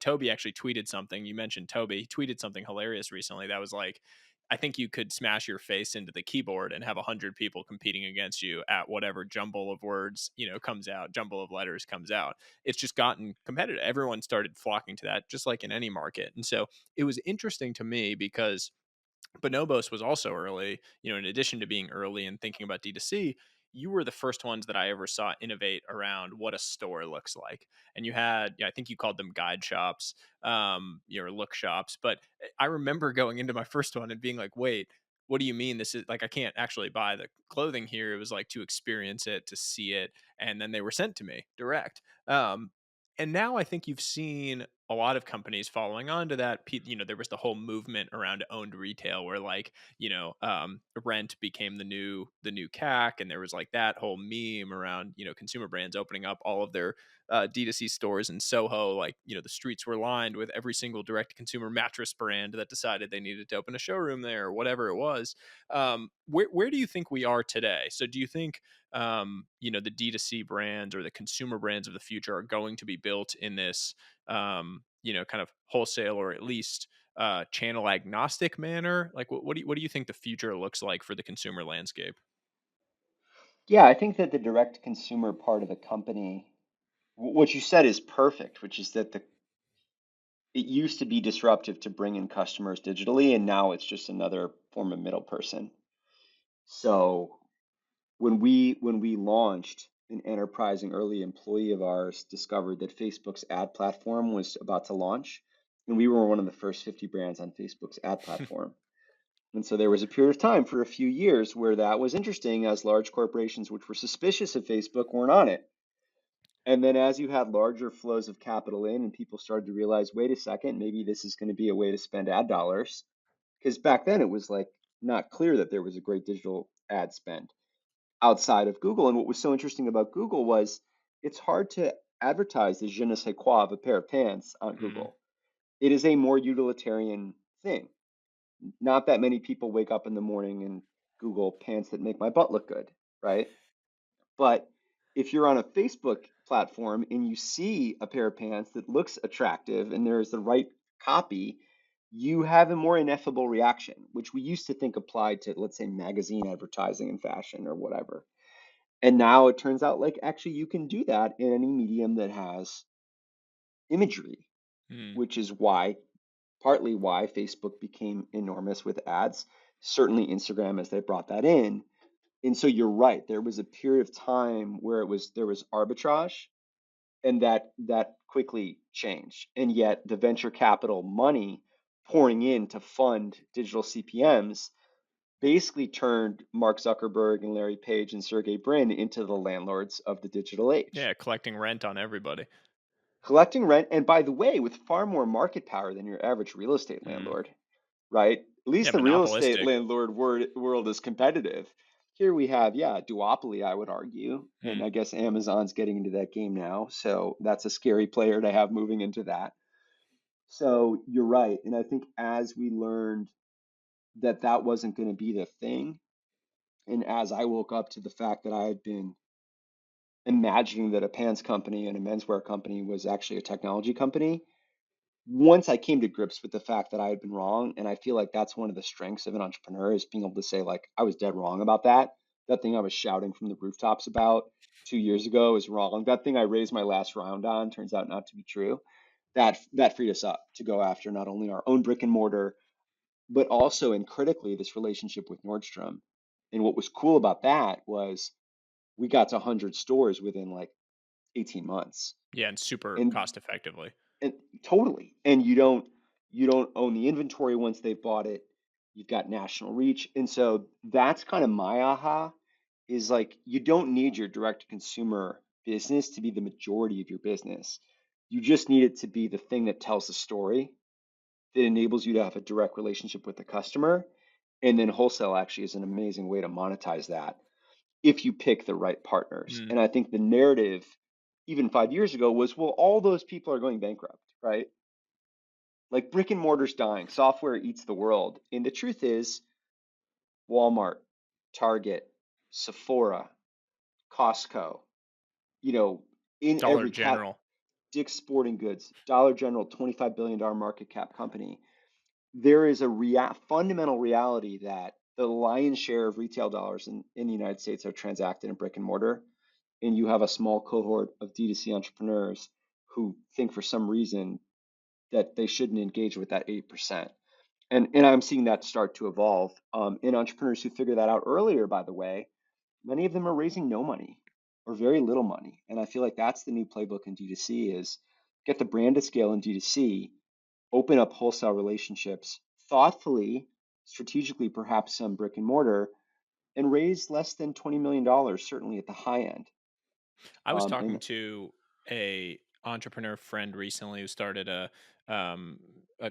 Speaker 2: Toby actually tweeted something. You mentioned Toby. He tweeted something hilarious recently that was like, I think you could smash your face into the keyboard and have 100 people competing against you at whatever jumble of words, comes out, jumble of letters comes out. It's just gotten competitive. Everyone started flocking to that, just like in any market. And so it was interesting to me because Bonobos was also early, in addition to being early and thinking about D2C, you were the first ones that I ever saw innovate around what a store looks like. And you had, I think you called them guide shops, or look shops. But I remember going into my first one and being like, wait, what do you mean this is like I can't actually buy the clothing here? It was like to experience it, to see it, and then they were sent to me direct. And now I think you've seen a lot of companies following on to that, there was the whole movement around owned retail where like, rent became the new CAC, and there was like that whole meme around, consumer brands opening up all of their D2C stores in Soho. Like, the streets were lined with every single direct to consumer mattress brand that decided they needed to open a showroom there or whatever it was. Where do you think we are today? So do you think the D2C brands or the consumer brands of the future are going to be built in this, kind of wholesale or at least channel agnostic manner? Like, what do you think the future looks like for the consumer landscape?
Speaker 1: Yeah, I think that the direct consumer part of the company, what you said is perfect, which is that it used to be disruptive to bring in customers digitally, and now it's just another form of middle person. So when we launched, an enterprising early employee of ours discovered that Facebook's ad platform was about to launch, and we were one of the first 50 brands on Facebook's ad platform. And so there was a period of time for a few years where that was interesting as large corporations which were suspicious of Facebook weren't on it. And then as you had larger flows of capital in and people started to realize, wait a second, maybe this is going to be a way to spend ad dollars. Because back then it was like not clear that there was a great digital ad spend outside of Google. And what was so interesting about Google was it's hard to advertise the je ne sais quoi of a pair of pants on
Speaker 2: Mm,
Speaker 1: Google. It is a more utilitarian thing. Not that many people wake up in the morning and Google pants that make my butt look good, right? But if you're on a Facebook platform and you see a pair of pants that looks attractive and there's the right copy, you have a more ineffable reaction, which we used to think applied to, let's say, magazine advertising and fashion or whatever. And now it turns out like actually you can do that in any medium that has imagery,
Speaker 2: mm.
Speaker 1: which is why, partly why Facebook became enormous with ads, certainly Instagram as they brought that in. And so you're right, there was a period of time where there was arbitrage and that quickly changed. And yet the venture capital money pouring in to fund digital CPMs basically turned Mark Zuckerberg and Larry Page and Sergey Brin into the landlords of the digital age.
Speaker 2: Yeah, collecting rent on everybody.
Speaker 1: Collecting rent, and by the way, with far more market power than your average real estate
Speaker 2: Mm.
Speaker 1: landlord, right? At
Speaker 2: Yeah,
Speaker 1: least the real estate
Speaker 2: monopolistic.
Speaker 1: landlord world is competitive. Here we have, yeah, duopoly, I would argue. And
Speaker 2: Mm.
Speaker 1: I guess Amazon's getting into that game now. So that's a scary player to have moving into that. So you're right. And I think as we learned that that wasn't going to be the thing, and as I woke up to the fact that I had been imagining that a pants company and a menswear company was actually a technology company, once I came to grips with the fact that I had been wrong, and I feel like that's one of the strengths of an entrepreneur is being able to say, like, I was dead wrong about that. That thing I was shouting from the rooftops about 2 years ago is wrong. That thing I raised my last round on turns out not to be true. That freed us up to go after not only our own brick and mortar, but also and critically this relationship with Nordstrom. And what was cool about that was we got to 100 stores within like 18 months.
Speaker 2: Yeah, and super
Speaker 1: And
Speaker 2: cost effectively.
Speaker 1: And totally. And you don't own the inventory once they've bought it. You've got national reach. And so that's kind of my aha is like you don't need your direct to consumer business to be the majority of your business. You just need it to be the thing that tells the story that enables you to have a direct relationship with the customer. And then wholesale actually is an amazing way to monetize that if you pick the right partners.
Speaker 2: Mm.
Speaker 1: And I think the narrative, even 5 years ago, was well, all those people are going bankrupt, right? Like brick and mortar's dying, software eats the world. And the truth is, Walmart, Target, Sephora, Costco, you know, in
Speaker 2: Dollar
Speaker 1: every cat,
Speaker 2: General.
Speaker 1: Dick's Sporting Goods, Dollar General, $25 billion market cap company. There is a fundamental reality that the lion's share of retail dollars in the United States are transacted in brick and mortar. And you have a small cohort of D2C entrepreneurs who think for some reason that they shouldn't engage with that 8%. And I'm seeing that start to evolve. And entrepreneurs who figure that out earlier, by the way, many of them are raising no money or very little money. And I feel like that's the new playbook in D2C is get the brand to scale in D2C, open up wholesale relationships thoughtfully, strategically, perhaps some brick and mortar, and raise less than $20 million, certainly at the high end.
Speaker 2: I was
Speaker 1: And
Speaker 2: talking to a entrepreneur friend recently who started um a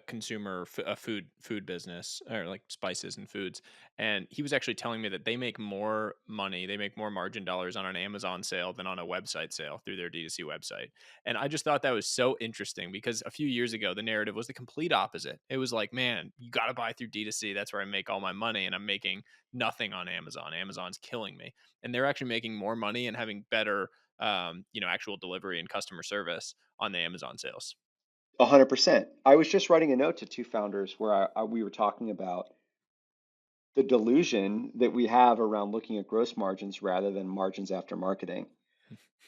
Speaker 2: a food business, or like spices and foods, and he was actually telling me that they make more money, they make more margin dollars on an Amazon sale than on a website sale through their D2C website. And I just thought that was so interesting because a few years ago the narrative was the complete opposite. It was like, man, you got to buy through D2C, that's where I make all my money, and I'm making nothing on Amazon. Amazon's killing me. And they're actually making more money and having better actual delivery and customer service on the Amazon sales.
Speaker 1: 100%. I was just writing a note to two founders where we were talking about the delusion that we have around looking at gross margins rather than margins after marketing.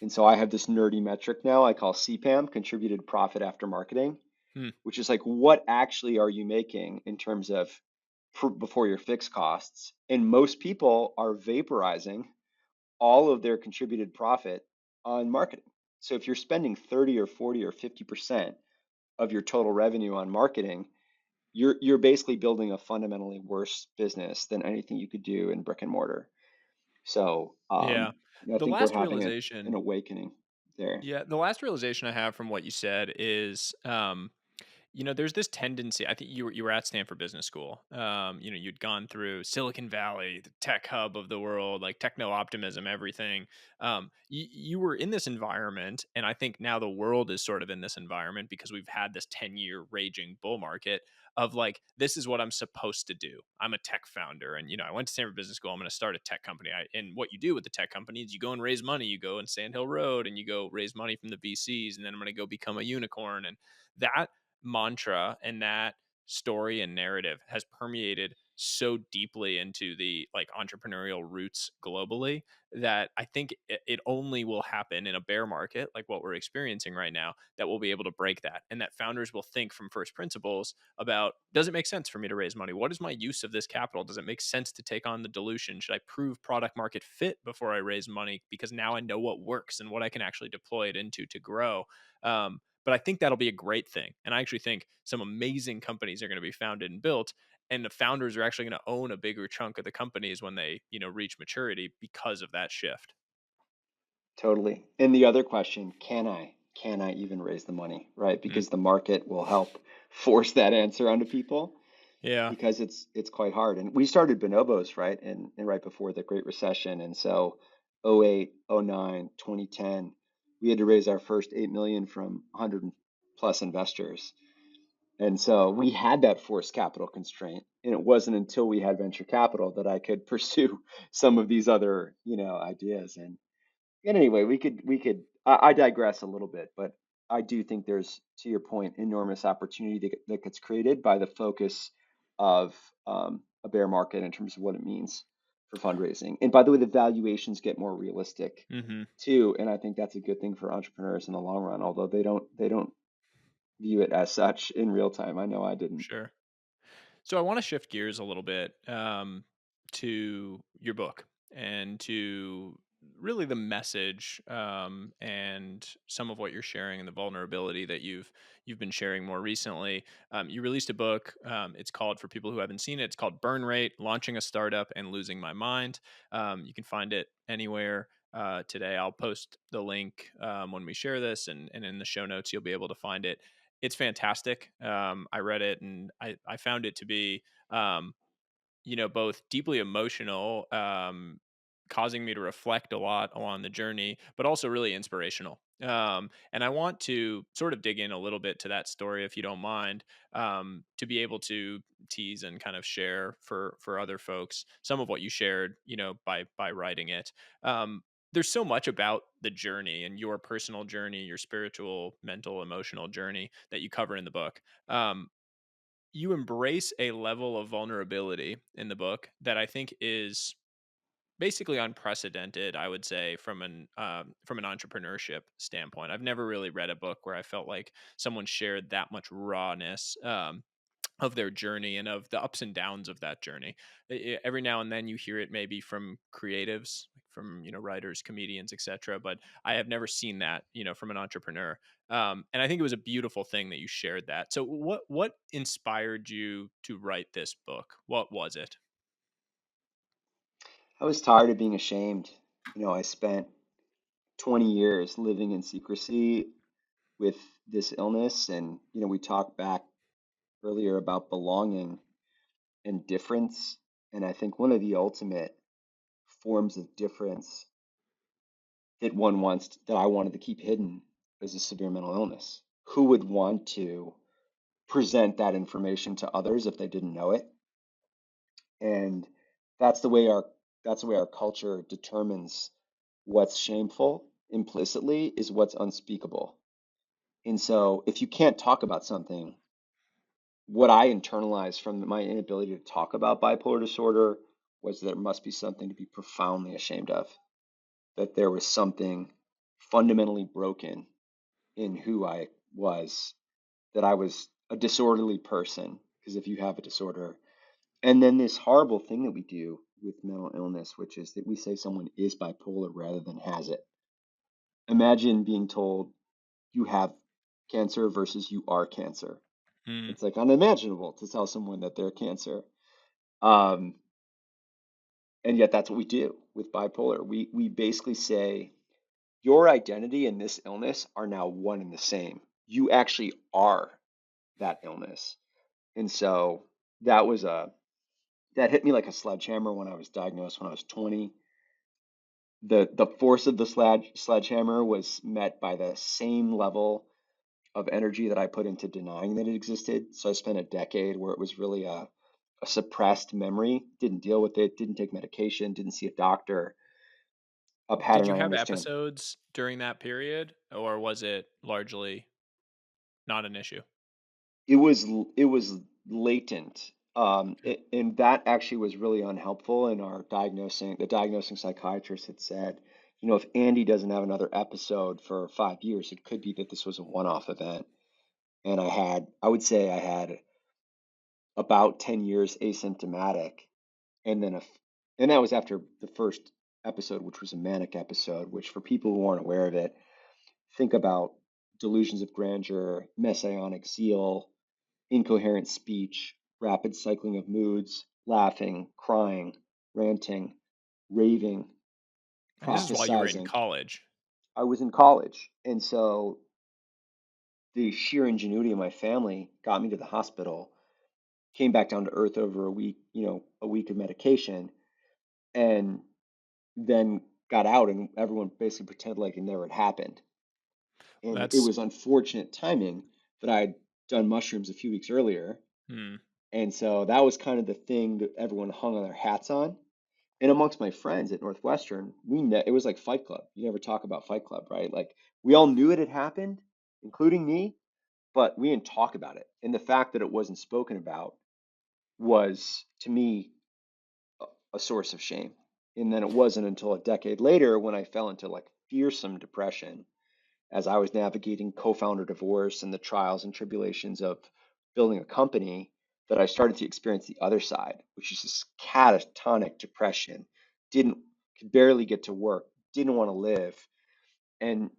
Speaker 1: And so I have this nerdy metric now I call CPAM, contributed profit after marketing,
Speaker 2: Hmm.
Speaker 1: which is like what actually are you making in terms of before your fixed costs? And most people are vaporizing all of their contributed profit on marketing. So if you're spending 30 or 40 or 50% of your total revenue on marketing, you're basically building a fundamentally worse business than anything you could do in brick and mortar. So
Speaker 2: Yeah.
Speaker 1: I
Speaker 2: The
Speaker 1: think we're
Speaker 2: last
Speaker 1: having an
Speaker 2: realization,
Speaker 1: awakening there.
Speaker 2: yeah, the last realization I have from what you said is, there's this tendency. I think you were at Stanford Business School. You'd gone through Silicon Valley, the tech hub of the world, like techno optimism, everything. You were in this environment, and I think now the world is sort of in this environment because we've had this 10-year raging bull market of like, this is what I'm supposed to do. I'm a tech founder, and I went to Stanford Business School. I'm going to start a tech company. And what you do with the tech company is you go and raise money. You go in Sand Hill Road, and you go raise money from the VCs, and then I'm going to go become a unicorn. And that mantra and that story and narrative has permeated so deeply into the like entrepreneurial roots globally that I think it only will happen in a bear market like what we're experiencing right now that we'll be able to break that, and that founders will think from first principles about, does it make sense for me to raise money? What is my use of this capital? Does it make sense to take on the dilution? Should I prove product market fit before I raise money, because now I know what works and what I can actually deploy it into to grow? But I think that'll be a great thing. And I actually think some amazing companies are going to be founded and built. And the founders are actually going to own a bigger chunk of the companies when they, reach maturity because of that shift.
Speaker 1: Totally. And the other question, can I? Can I even raise the money? Right?
Speaker 2: Mm.
Speaker 1: Because the market will help force that answer onto people
Speaker 2: Yeah.
Speaker 1: because it's quite hard. And we started Bonobos, right? And right before the Great Recession. And so '08, '09, 2010, we had to raise our first 8 million from 100 plus investors. And so we had that forced capital constraint. And it wasn't until we had venture capital that I could pursue some of these other, ideas. And anyway, I digress a little bit, but I do think there's, to your point, enormous opportunity that gets created by the focus of a bear market in terms of what it means for fundraising. And by the way, the valuations get more realistic
Speaker 2: Hmm.
Speaker 1: too, and I think that's a good thing for entrepreneurs in the long run, although they don't view it as such in real time. I know I didn't.
Speaker 2: Sure. So I want to shift gears a little bit, to your book and to really the message, and some of what you're sharing and the vulnerability that you've been sharing more recently. You released a book. It's called, for people who haven't seen it, it's called Burn Rate: Launching a Startup and Losing My Mind. You can find it anywhere. Today, I'll post the link when we share this, and in the show notes, you'll be able to find it. It's fantastic. I read it, and I found it to be, um, both deeply emotional, causing me to reflect a lot along the journey, but also really inspirational. And I want to sort of dig in a little bit to that story, if you don't mind, to be able to tease and kind of share for other folks some of what you shared, by writing it. There's so much about the journey and your personal journey, your spiritual, mental, emotional journey that you cover in the book. You embrace a level of vulnerability in the book that I think is basically unprecedented, I would say, from an entrepreneurship standpoint. I've never really read a book where I felt like someone shared that much rawness, of their journey and of the ups and downs of that journey. Every now and then you hear it maybe from creatives, like from writers, comedians, etc. But I have never seen that from an entrepreneur. And I think it was a beautiful thing that you shared that. So what inspired you to write this book? What was it?
Speaker 1: I was tired of being ashamed. I spent 20 years living in secrecy with this illness. And, we talked back earlier about belonging and difference. And I think one of the ultimate forms of difference that that I wanted to keep hidden is a severe mental illness. Who would want to present that information to others if they didn't know it? And that's the way our that's the way our culture determines what's shameful implicitly is what's unspeakable. And so if you can't talk about something, what I internalized from my inability to talk about bipolar disorder was there must be something to be profoundly ashamed of, that there was something fundamentally broken in who I was, that I was a disorderly person. Because if you have a disorder, and then this horrible thing that we do with mental illness, which is that we say someone is bipolar rather than has it. Imagine being told you have cancer versus you are cancer.
Speaker 2: Mm.
Speaker 1: It's like unimaginable to tell someone that they're cancer. Um, and yet that's what we do with bipolar. We basically say your identity and this illness are now one and the same. You actually are that illness. And so that was a that hit me like a sledgehammer when I was diagnosed when I was 20. The force of the sledgehammer was met by the same level of energy that I put into denying that it existed. So I spent a decade where it was really a suppressed memory, didn't deal with it, didn't take medication, didn't see a doctor, a
Speaker 2: Did
Speaker 1: pattern
Speaker 2: you
Speaker 1: I
Speaker 2: have
Speaker 1: understand.
Speaker 2: episodes during that period, or was it largely not an issue?
Speaker 1: It was latent.
Speaker 2: Okay.
Speaker 1: And that actually was really unhelpful in our the diagnosing psychiatrist had said, if Andy doesn't have another episode for 5 years, it could be that this was a one-off event. And I would say I had about 10 years asymptomatic. And then, and that was after the first episode, which was a manic episode, which for people who aren't aware of it, think about delusions of grandeur, messianic zeal, incoherent speech, rapid cycling of moods, laughing, crying, ranting, raving,
Speaker 2: And this is while you were in
Speaker 1: prophesizing.
Speaker 2: college.
Speaker 1: I was in college. And so the sheer ingenuity of my family got me to the hospital, came back down to earth over a week, a week of medication, and then got out, and everyone basically pretended like it never had happened. And it
Speaker 2: That's
Speaker 1: was unfortunate timing that I had done mushrooms a few weeks earlier.
Speaker 2: hmm.
Speaker 1: And so that was kind of the thing that everyone hung on their hats on. And amongst my friends at Northwestern, it was like Fight Club. You never talk about Fight Club, right? Like we all knew it had happened, including me, but we didn't talk about it. And the fact that it wasn't spoken about was, to me, a source of shame. And then it wasn't until a decade later when I fell into like fearsome depression as I was navigating co-founder divorce and the trials and tribulations of building a company that I started to experience the other side, which is this catatonic depression. Didn't Could barely get to work, didn't want to live, and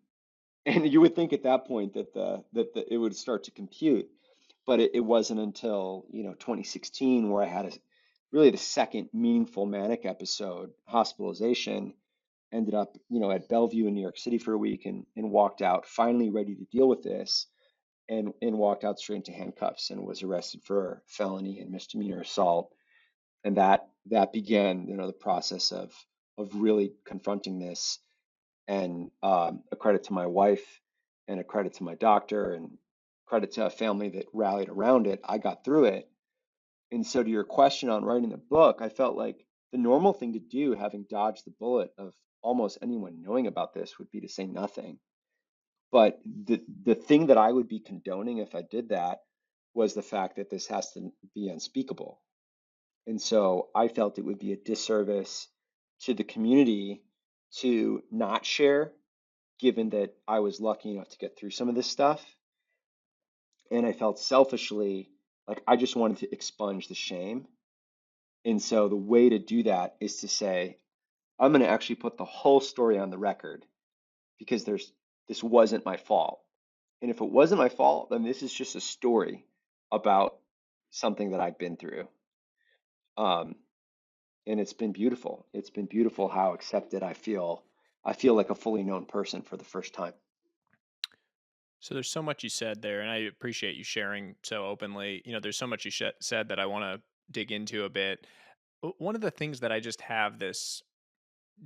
Speaker 1: and you would think at that point that it would start to compute, but it wasn't until 2016 where I had really the second meaningful manic episode, hospitalization. Ended up at Bellevue in New York City for a week, and walked out finally ready to deal with this, and walked out straight into handcuffs and was arrested for felony and misdemeanor assault. And that began the process of really confronting this. And a credit to my wife, and a credit to my doctor, and credit to a family that rallied around it. I got through it. And so, to your question on writing the book, I felt like the normal thing to do, having dodged the bullet of almost anyone knowing about this, would be to say nothing. But the thing that I would be condoning if I did that was the fact that this has to be unspeakable. And so I felt it would be a disservice to the community to not share, given that I was lucky enough to get through some of this stuff. And I felt selfishly like I just wanted to expunge the shame. And so the way to do that is to say, I'm going to actually put the whole story on the record, because this wasn't my fault. And if it wasn't my fault, then this is just a story about something that I've been through. Um, and it's been beautiful. It's been beautiful how accepted I feel. I feel like a fully known person for the first time.
Speaker 2: So there's so much you said there, and I appreciate you sharing so openly. There's so much you said that I want to dig into a bit. One of the things that I just have this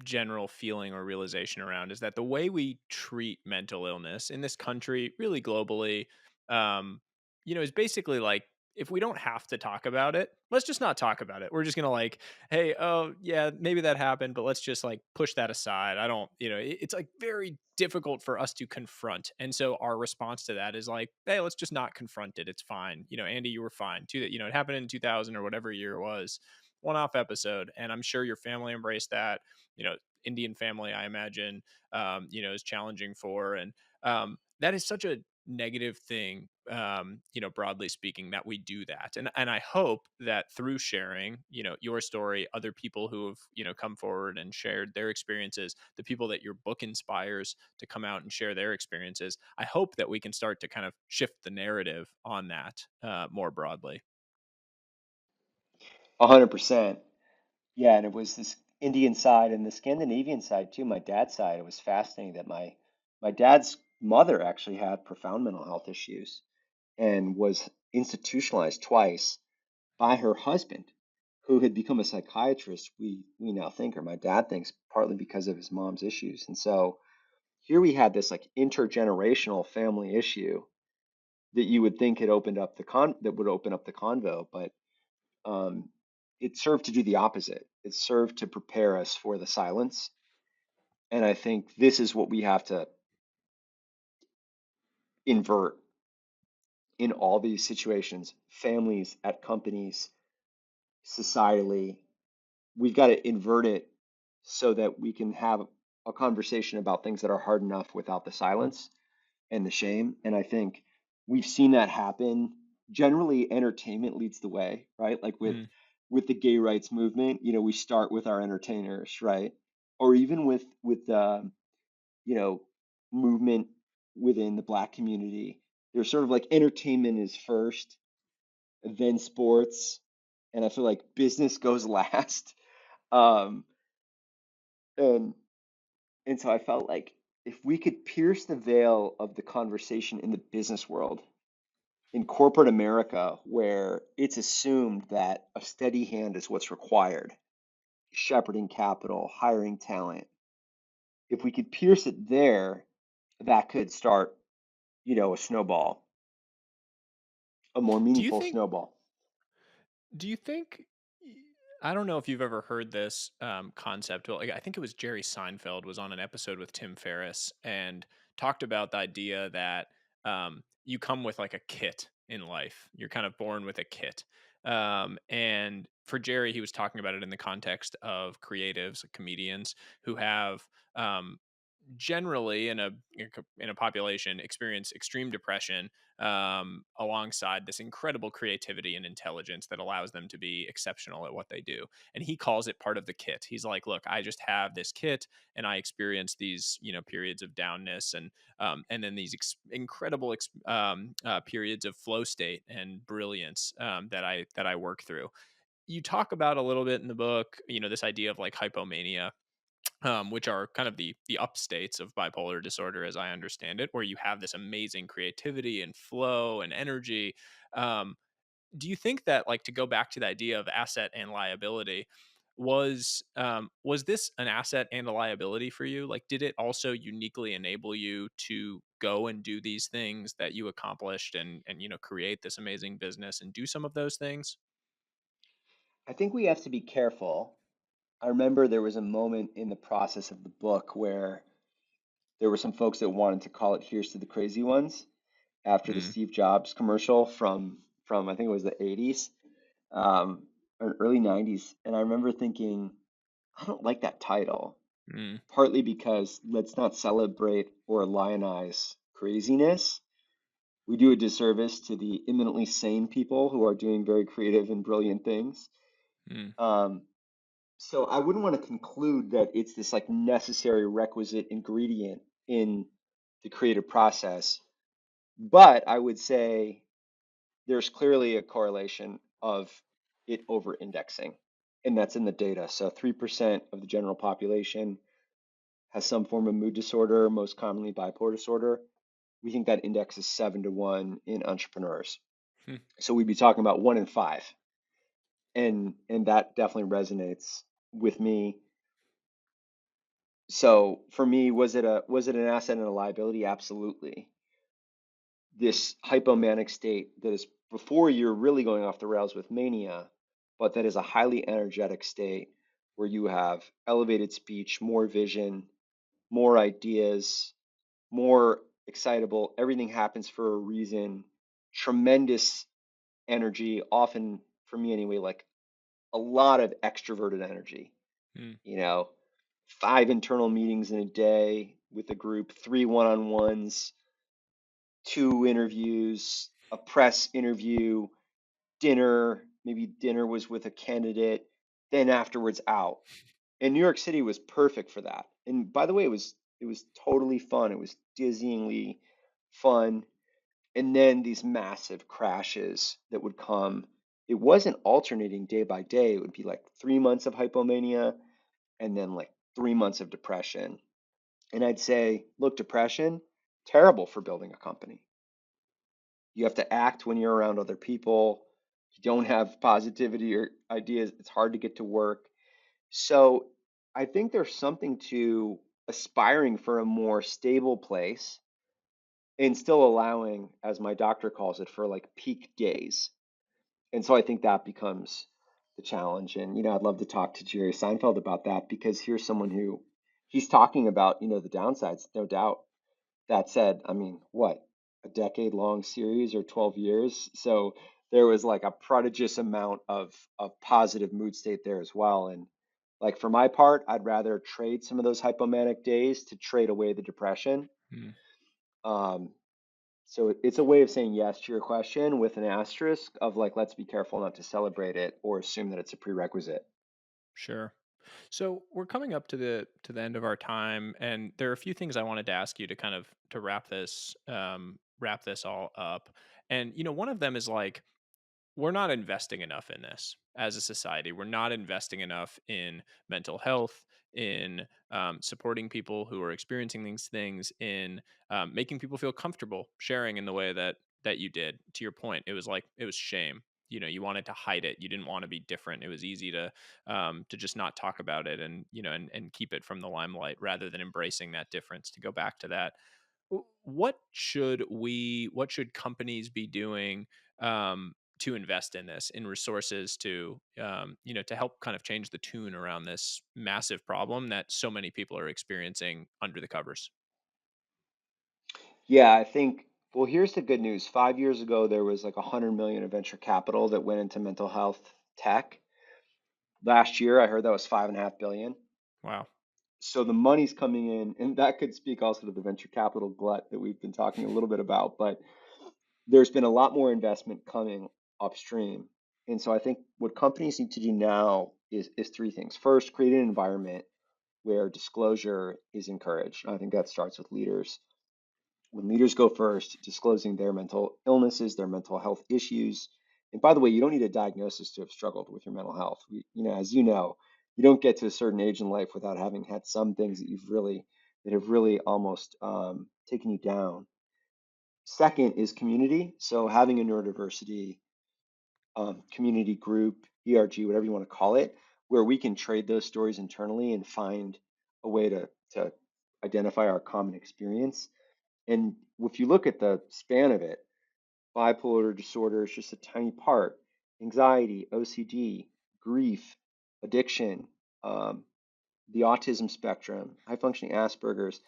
Speaker 2: general feeling or realization around is that the way we treat mental illness in this country, really globally, um, is basically like, if we don't have to talk about it, let's just not talk about it. We're just gonna like, hey, oh yeah, maybe that happened, but let's just like push that aside. I don't, it's like very difficult for us to confront, and so our response to that is like, hey, let's just not confront it. It's fine. Andy, you were fine too. That it happened in 2000 or whatever year it was, one-off episode, and I'm sure your family embraced that. you know Indian family, I imagine, is challenging for, and that is such a negative thing, broadly speaking, that we do that. And I hope that through sharing, your story, other people who have, come forward and shared their experiences, the people that your book inspires to come out and share their experiences, I hope that we can start to kind of shift the narrative on that more broadly.
Speaker 1: 100%. Yeah, and it was this Indian side and the Scandinavian side too. My dad's side, it was fascinating that my dad's mother actually had profound mental health issues and was institutionalized twice by her husband, who had become a psychiatrist. We now think, or my dad thinks, partly because of his mom's issues. And so here we had this like intergenerational family issue that you would think had opened up the con that would open up the convo, but um, it served to do the opposite. It served to prepare us for the silence. And I think this is what we have to invert in all these situations, families, at companies, societally. We've got to invert it so that we can have a conversation about things that are hard enough without the silence and the shame. And I think we've seen that happen. Generally, entertainment leads the way, right? Like
Speaker 2: Mm,
Speaker 1: with the gay rights movement, we start with our entertainers, right? Or even with you know movement within the Black community. There's sort of like entertainment is first, then sports, and I feel like business goes last. Um, and and so I felt like if we could pierce the veil of the conversation in the business world, in corporate America, where it's assumed that a steady hand is what's required, shepherding capital, hiring talent. If we could pierce it there, that could start, a snowball, a more
Speaker 2: do you
Speaker 1: meaningful
Speaker 2: think
Speaker 1: snowball.
Speaker 2: Do you think? I don't know if you've ever heard this concept. Well, like, I think it was Jerry Seinfeld was on an episode with Tim Ferriss and talked about the idea that you come with like a kit in life. You're kind of born with a kit. And for Jerry, he was talking about it in the context of creatives, like comedians who have um, generally in a population experience extreme depression, alongside this incredible creativity and intelligence that allows them to be exceptional at what they do. And he calls it part of the kit. He's like, look, I just have this kit and I experience these periods of downness, and then these incredible periods of flow state and brilliance, that I work through. You talk about a little bit in the book, this idea of like hypomania, which are kind of the up states of bipolar disorder, as I understand it, where you have this amazing creativity and flow and energy. Um, do you think that, like, to go back to the idea of asset and liability, was this an asset and a liability for you? Like, did it also uniquely enable you to go and do these things that you accomplished, and create this amazing business and do some of those things?
Speaker 1: I think we have to be careful. I remember there was a moment in the process of the book where there were some folks that wanted to call it "Here's to the Crazy Ones" after the
Speaker 2: Mm,
Speaker 1: Steve Jobs commercial from I think it was the 80s, or early 90s. And I remember thinking, I don't like that title,
Speaker 2: mm,
Speaker 1: partly because let's not celebrate or lionize craziness. We do a disservice to the eminently sane people who are doing very creative and brilliant things.
Speaker 2: mm.
Speaker 1: Um, so I wouldn't want to conclude that it's this like necessary requisite ingredient in the creative process, but I would say there's clearly a correlation of it over indexing, and that's in the data. So 3% of the general population has some form of mood disorder, most commonly bipolar disorder. We think that index is 7 to 1 in entrepreneurs.
Speaker 2: Hmm.
Speaker 1: So we'd be talking about 1 in 5. And that definitely resonates with me. So for me, was it an asset and a liability? Absolutely. This hypomanic state that is before you're really going off the rails with mania, but that is a highly energetic state where you have elevated speech, more vision, more ideas, more excitable. Everything happens for a reason. Tremendous energy, often for me anyway, like a lot of extroverted energy,
Speaker 2: Hmm.
Speaker 1: you know, 5 internal meetings in a day with a group, 3 1-on-ones, 2 interviews, a press interview, dinner, maybe dinner was with a candidate, then afterwards out. And New York City was perfect for that. And by the way, it was totally fun. It was dizzyingly fun. And then these massive crashes that would come. It wasn't alternating day by day. It would be like 3 months of hypomania and then like 3 months of depression. And I'd say, look, depression, terrible for building a company. You have to act when you're around other people. You don't have positivity or ideas. It's hard to get to work. So I think there's something to aspiring for a more stable place and still allowing, as my doctor calls it, for like peak days. And so I think that becomes the challenge. And, I'd love to talk to Jerry Seinfeld about that because here's someone who he's talking about, the downsides, no doubt. That said, I mean, what, a decade-long series or 12 years? So there was like a prodigious amount of positive mood state there as well. And like for my part, I'd rather trade some of those hypomanic days to trade away the depression.
Speaker 2: Hmm.
Speaker 1: Um, so it's a way of saying yes to your question with an asterisk of like, let's be careful not to celebrate it or assume that it's a prerequisite.
Speaker 2: Sure. So we're coming up to the end of our time, and there are a few things I wanted to ask you to kind of to wrap this all up. And one of them is like, we're not investing enough in this as a society. We're not investing enough in mental health, in supporting people who are experiencing these things, in making people feel comfortable sharing in the way that you did. To your point, it was like it was shame. You wanted to hide it. You didn't want to be different. It was easy to just not talk about it, and and keep it from the limelight rather than embracing that difference. To go back to that, what should companies be doing to invest in this, in resources to to help kind of change the tune around this massive problem that so many people are experiencing under the covers?
Speaker 1: Yeah, I think, well, here's the good news. 5 years ago, there was like 100 million of venture capital that went into mental health tech. Last year, I heard that was 5.5 billion.
Speaker 2: Wow.
Speaker 1: So the money's coming in, and that could speak also to the venture capital glut that we've been talking a little bit about. But there's been a lot more investment coming upstream. And so I think what companies need to do now is three things. First, create an environment where disclosure is encouraged. And I think that starts with leaders. When leaders go first, disclosing their mental illnesses, their mental health issues. And by the way, you don't need a diagnosis to have struggled with your mental health. As you know, you don't get to a certain age in life without having had some things that have really almost taken you down. Second is community. So having a neurodiversity community group, ERG, whatever you want to call it, where we can trade those stories internally and find a way to identify our common experience. And if you look at the span of it, bipolar disorder is just a tiny part. Anxiety, OCD, grief, addiction, um, the autism spectrum, high functioning Asperger's,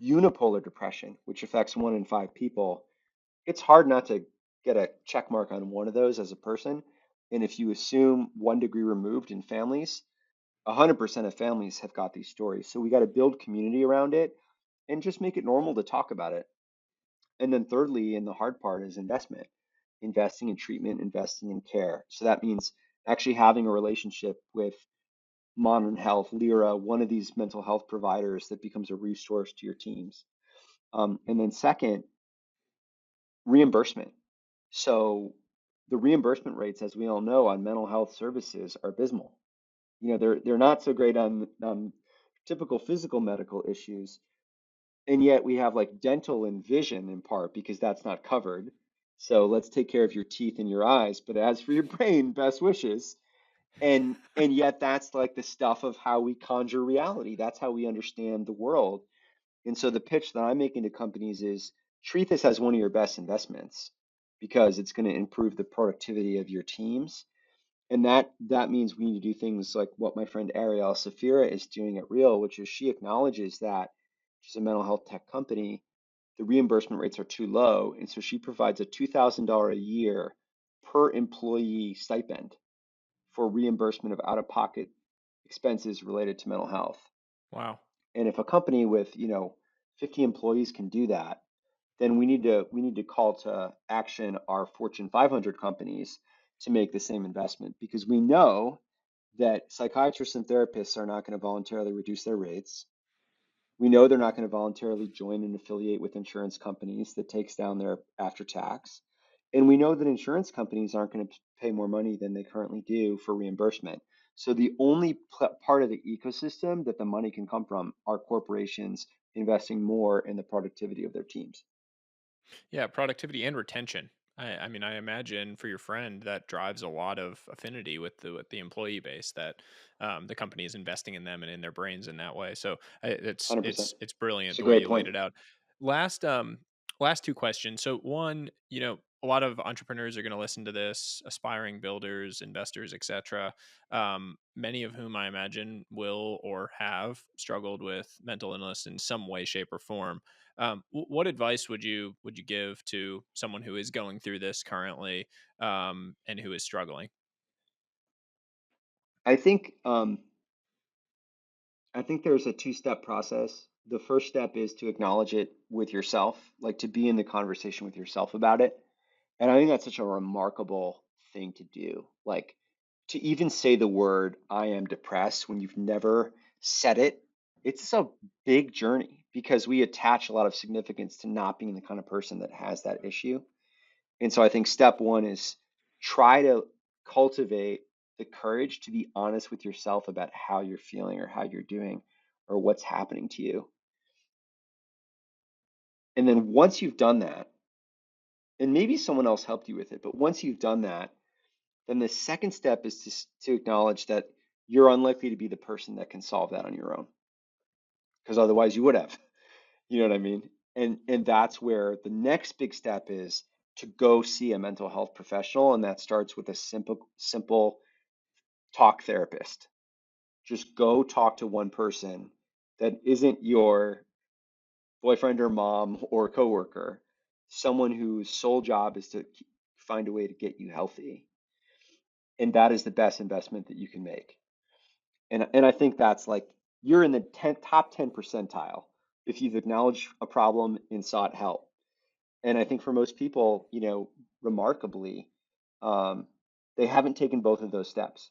Speaker 1: unipolar depression, which affects 1 in 5 people. It's hard not to get a check mark on one of those as a person. And if you assume 1 degree removed in families, 100% of families have got these stories. So we got to build community around it and just make it normal to talk about it. And then thirdly, and the hard part is investment, investing in treatment, investing in care. So that means actually having a relationship with Modern Health, Lyra, one of these mental health providers that becomes a resource to your teams. And then second, reimbursement. So the reimbursement rates, as we all know, on mental health services are abysmal. They're not so great on typical physical medical issues, And yet we have like dental and vision in part because that's not covered. So let's take care of your teeth and your eyes, but as for your brain, best wishes. And yet that's like the stuff of how we conjure reality. That's how we understand the world. And so the pitch that I'm making to companies is treat this as one of your best investments because it's going to improve the productivity of your teams. And that means we need to do things like what my friend Ariel Safira is doing at Real, which is she acknowledges that she's a mental health tech company, the reimbursement rates are too low, and so she provides a $2,000 a year per employee stipend for reimbursement of out-of-pocket expenses related to mental health.
Speaker 2: Wow.
Speaker 1: And if a company with, 50 employees can do that, then we need to call to action our Fortune 500 companies to make the same investment because we know that psychiatrists and therapists are not going to voluntarily reduce their rates. We know they're not going to voluntarily join and affiliate with insurance companies that takes down their after tax. And we know that insurance companies aren't going to pay more money than they currently do for reimbursement. So the only part of the ecosystem that the money can come from are corporations investing more in the productivity of their teams.
Speaker 2: Yeah, productivity and retention. I mean, I imagine for your friend that drives a lot of affinity with the employee base that the company is investing in them and in their brains in that way. So it's
Speaker 1: 100%.
Speaker 2: it's brilliant
Speaker 1: It's a
Speaker 2: the way
Speaker 1: great
Speaker 2: you laid
Speaker 1: point.
Speaker 2: it out. Last last two questions. So one, a lot of entrepreneurs are going to listen to this, aspiring builders, investors, etc. Many of whom I imagine will or have struggled with mental illness in some way, shape, or form. What advice would you give to someone who is going through this currently, and who is struggling?
Speaker 1: I think I think there's a two-step process. The first step is to acknowledge it with yourself, like to be in the conversation with yourself about it. And I think that's such a remarkable thing to do. Like to even say the word I am depressed when you've never said it, it's a big journey because we attach a lot of significance to not being the kind of person that has that issue. And so I think step one is try to cultivate the courage to be honest with yourself about how you're feeling or how you're doing or what's happening to you. And then once you've done that, and maybe someone else helped you with it, but once you've done that, then the second step is to acknowledge that you're unlikely to be the person that can solve that on your own, because otherwise you would have. You know what I mean? And that's where the next big step is to go see a mental health professional, and that starts with a simple talk therapist. Just go talk to one person that isn't your boyfriend or mom or coworker, someone whose sole job is to find a way to get you healthy. And that is the best investment that you can make. And I think that's like you're in the top 10 percentile if you've acknowledged a problem and sought help. And I think for most people, remarkably, um, they haven't taken both of those steps.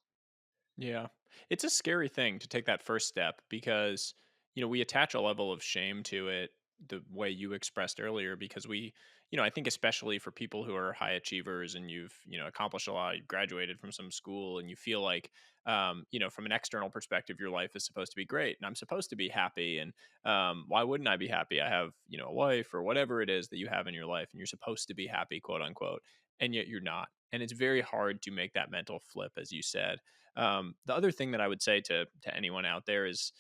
Speaker 2: Yeah. It's a scary thing to take that first step because, we attach a level of shame to it the way you expressed earlier because I think especially for people who are high achievers and you've, accomplished a lot, you graduated from some school and you feel like, from an external perspective, your life is supposed to be great and I'm supposed to be happy. And why wouldn't I be happy? I have, a wife or whatever it is that you have in your life and you're supposed to be happy, quote unquote. And yet you're not. And it's very hard to make that mental flip, as you said. The other thing that I would say to anyone out there is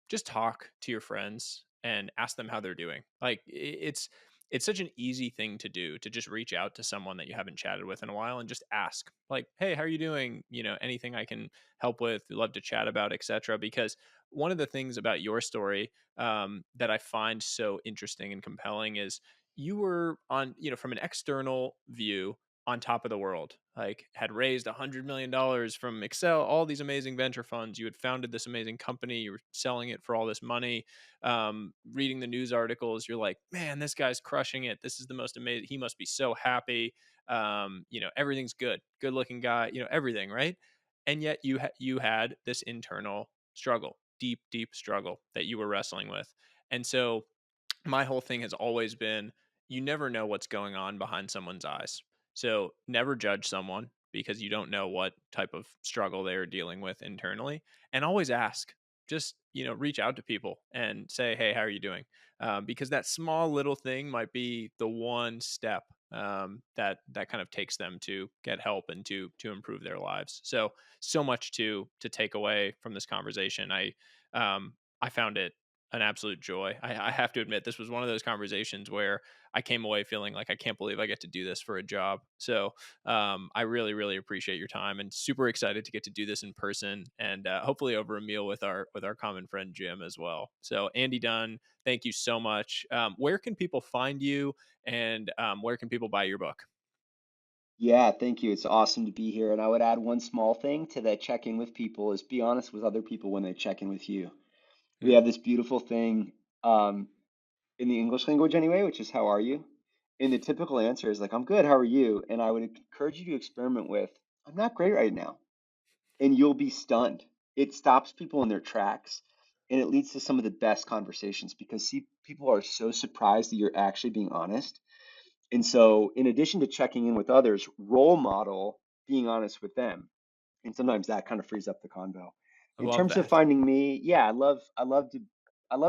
Speaker 2: just talk to your friends and ask them how they're doing. Like it's such an easy thing to do to just reach out to someone that you haven't chatted with in a while and just ask like, hey, how are you doing? Anything I can help with, love to chat about, etc. Because one of the things about your story that I find so interesting and compelling is you were on, from an external view on top of the world, like had raised $100 million from Excel, all these amazing venture funds. You had founded this amazing company. You were selling it for all this money. Reading the news articles, you're like, man, this guy's crushing it. This is the most amazing. He must be so happy. Everything's good. Good looking guy. Everything, right? And yet you had this internal struggle, deep, deep struggle that you were wrestling with. And so my whole thing has always been you never know what's going on behind someone's eyes. So never judge someone because you don't know what type of struggle they're dealing with internally. And always ask. just, reach out to people and say, hey, how are you doing? Because that small little thing might be the one step that kind of takes them to get help and to improve their lives. So much to take away from this conversation. I found it an absolute joy. I have to admit, this was one of those conversations where I came away feeling like I can't believe I get to do this for a job. So I really, really appreciate your time and super excited to get to do this in person and hopefully over a meal with our common friend Jim as well. So Andy Dunn, thank you so much. Where can people find you, and where can people buy your book?
Speaker 1: Yeah, thank you. It's awesome to be here. And I would add one small thing to that check in with people is be honest with other people when they check in with you. We
Speaker 2: Hmm.
Speaker 1: have this beautiful thing um, in the English language anyway, which is how are you? And the typical answer is like, I'm good, how are you? And I would encourage you to experiment with, I'm not great right now. And you'll be stunned. It stops people in their tracks and it leads to some of the best conversations because see, people are so surprised that you're actually being honest. And so, in addition to checking in with others, role model being honest with them. And sometimes that kind of frees up the convo.
Speaker 2: I
Speaker 1: In
Speaker 2: love
Speaker 1: terms of
Speaker 2: that.
Speaker 1: finding me, yeah, I love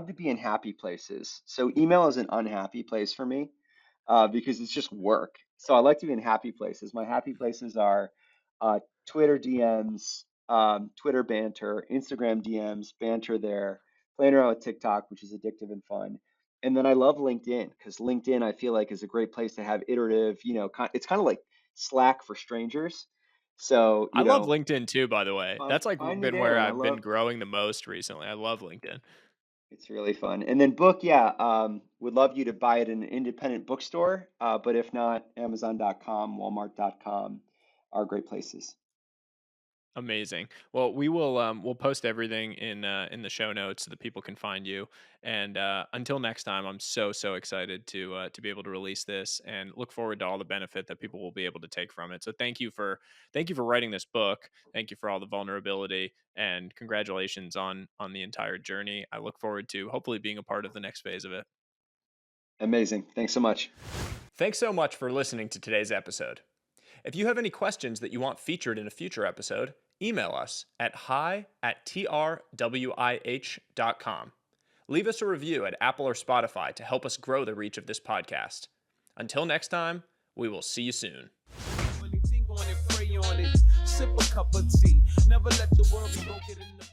Speaker 1: to be in happy places. So email is an unhappy place for me because it's just work. So I like to be in happy places. My happy places are uh, Twitter DMs, Twitter banter, Instagram DMs, banter there, playing around with TikTok, which is addictive and fun. And then I love LinkedIn because LinkedIn I feel like is a great place to have iterative, it's kind of like Slack for strangers. So,
Speaker 2: I love LinkedIn too, by the way. That's like
Speaker 1: find me
Speaker 2: been
Speaker 1: there,
Speaker 2: where
Speaker 1: and I
Speaker 2: I've been
Speaker 1: love
Speaker 2: growing the most recently. I love LinkedIn.
Speaker 1: it's really fun. And then book, yeah, would love you to buy it in an independent bookstore, but if not, Amazon.com, Walmart.com are great places.
Speaker 2: Amazing. Well, we'll post everything in the show notes so that people can find you. And until next time, I'm so excited to be able to release this and look forward to all the benefit that people will be able to take from it. So thank you for writing this book. Thank you for all the vulnerability and congratulations on the entire journey. I look forward to hopefully being a part of the next phase of it.
Speaker 1: Amazing. Thanks so much.
Speaker 2: Thanks so much for listening to today's episode. If you have any questions that you want featured in a future episode, email us at hi@trwih.com. Leave us a review at Apple or Spotify to help us grow the reach of this podcast. Until next time, we will see you soon. Sip a cup of tea. Never let the world be broken in the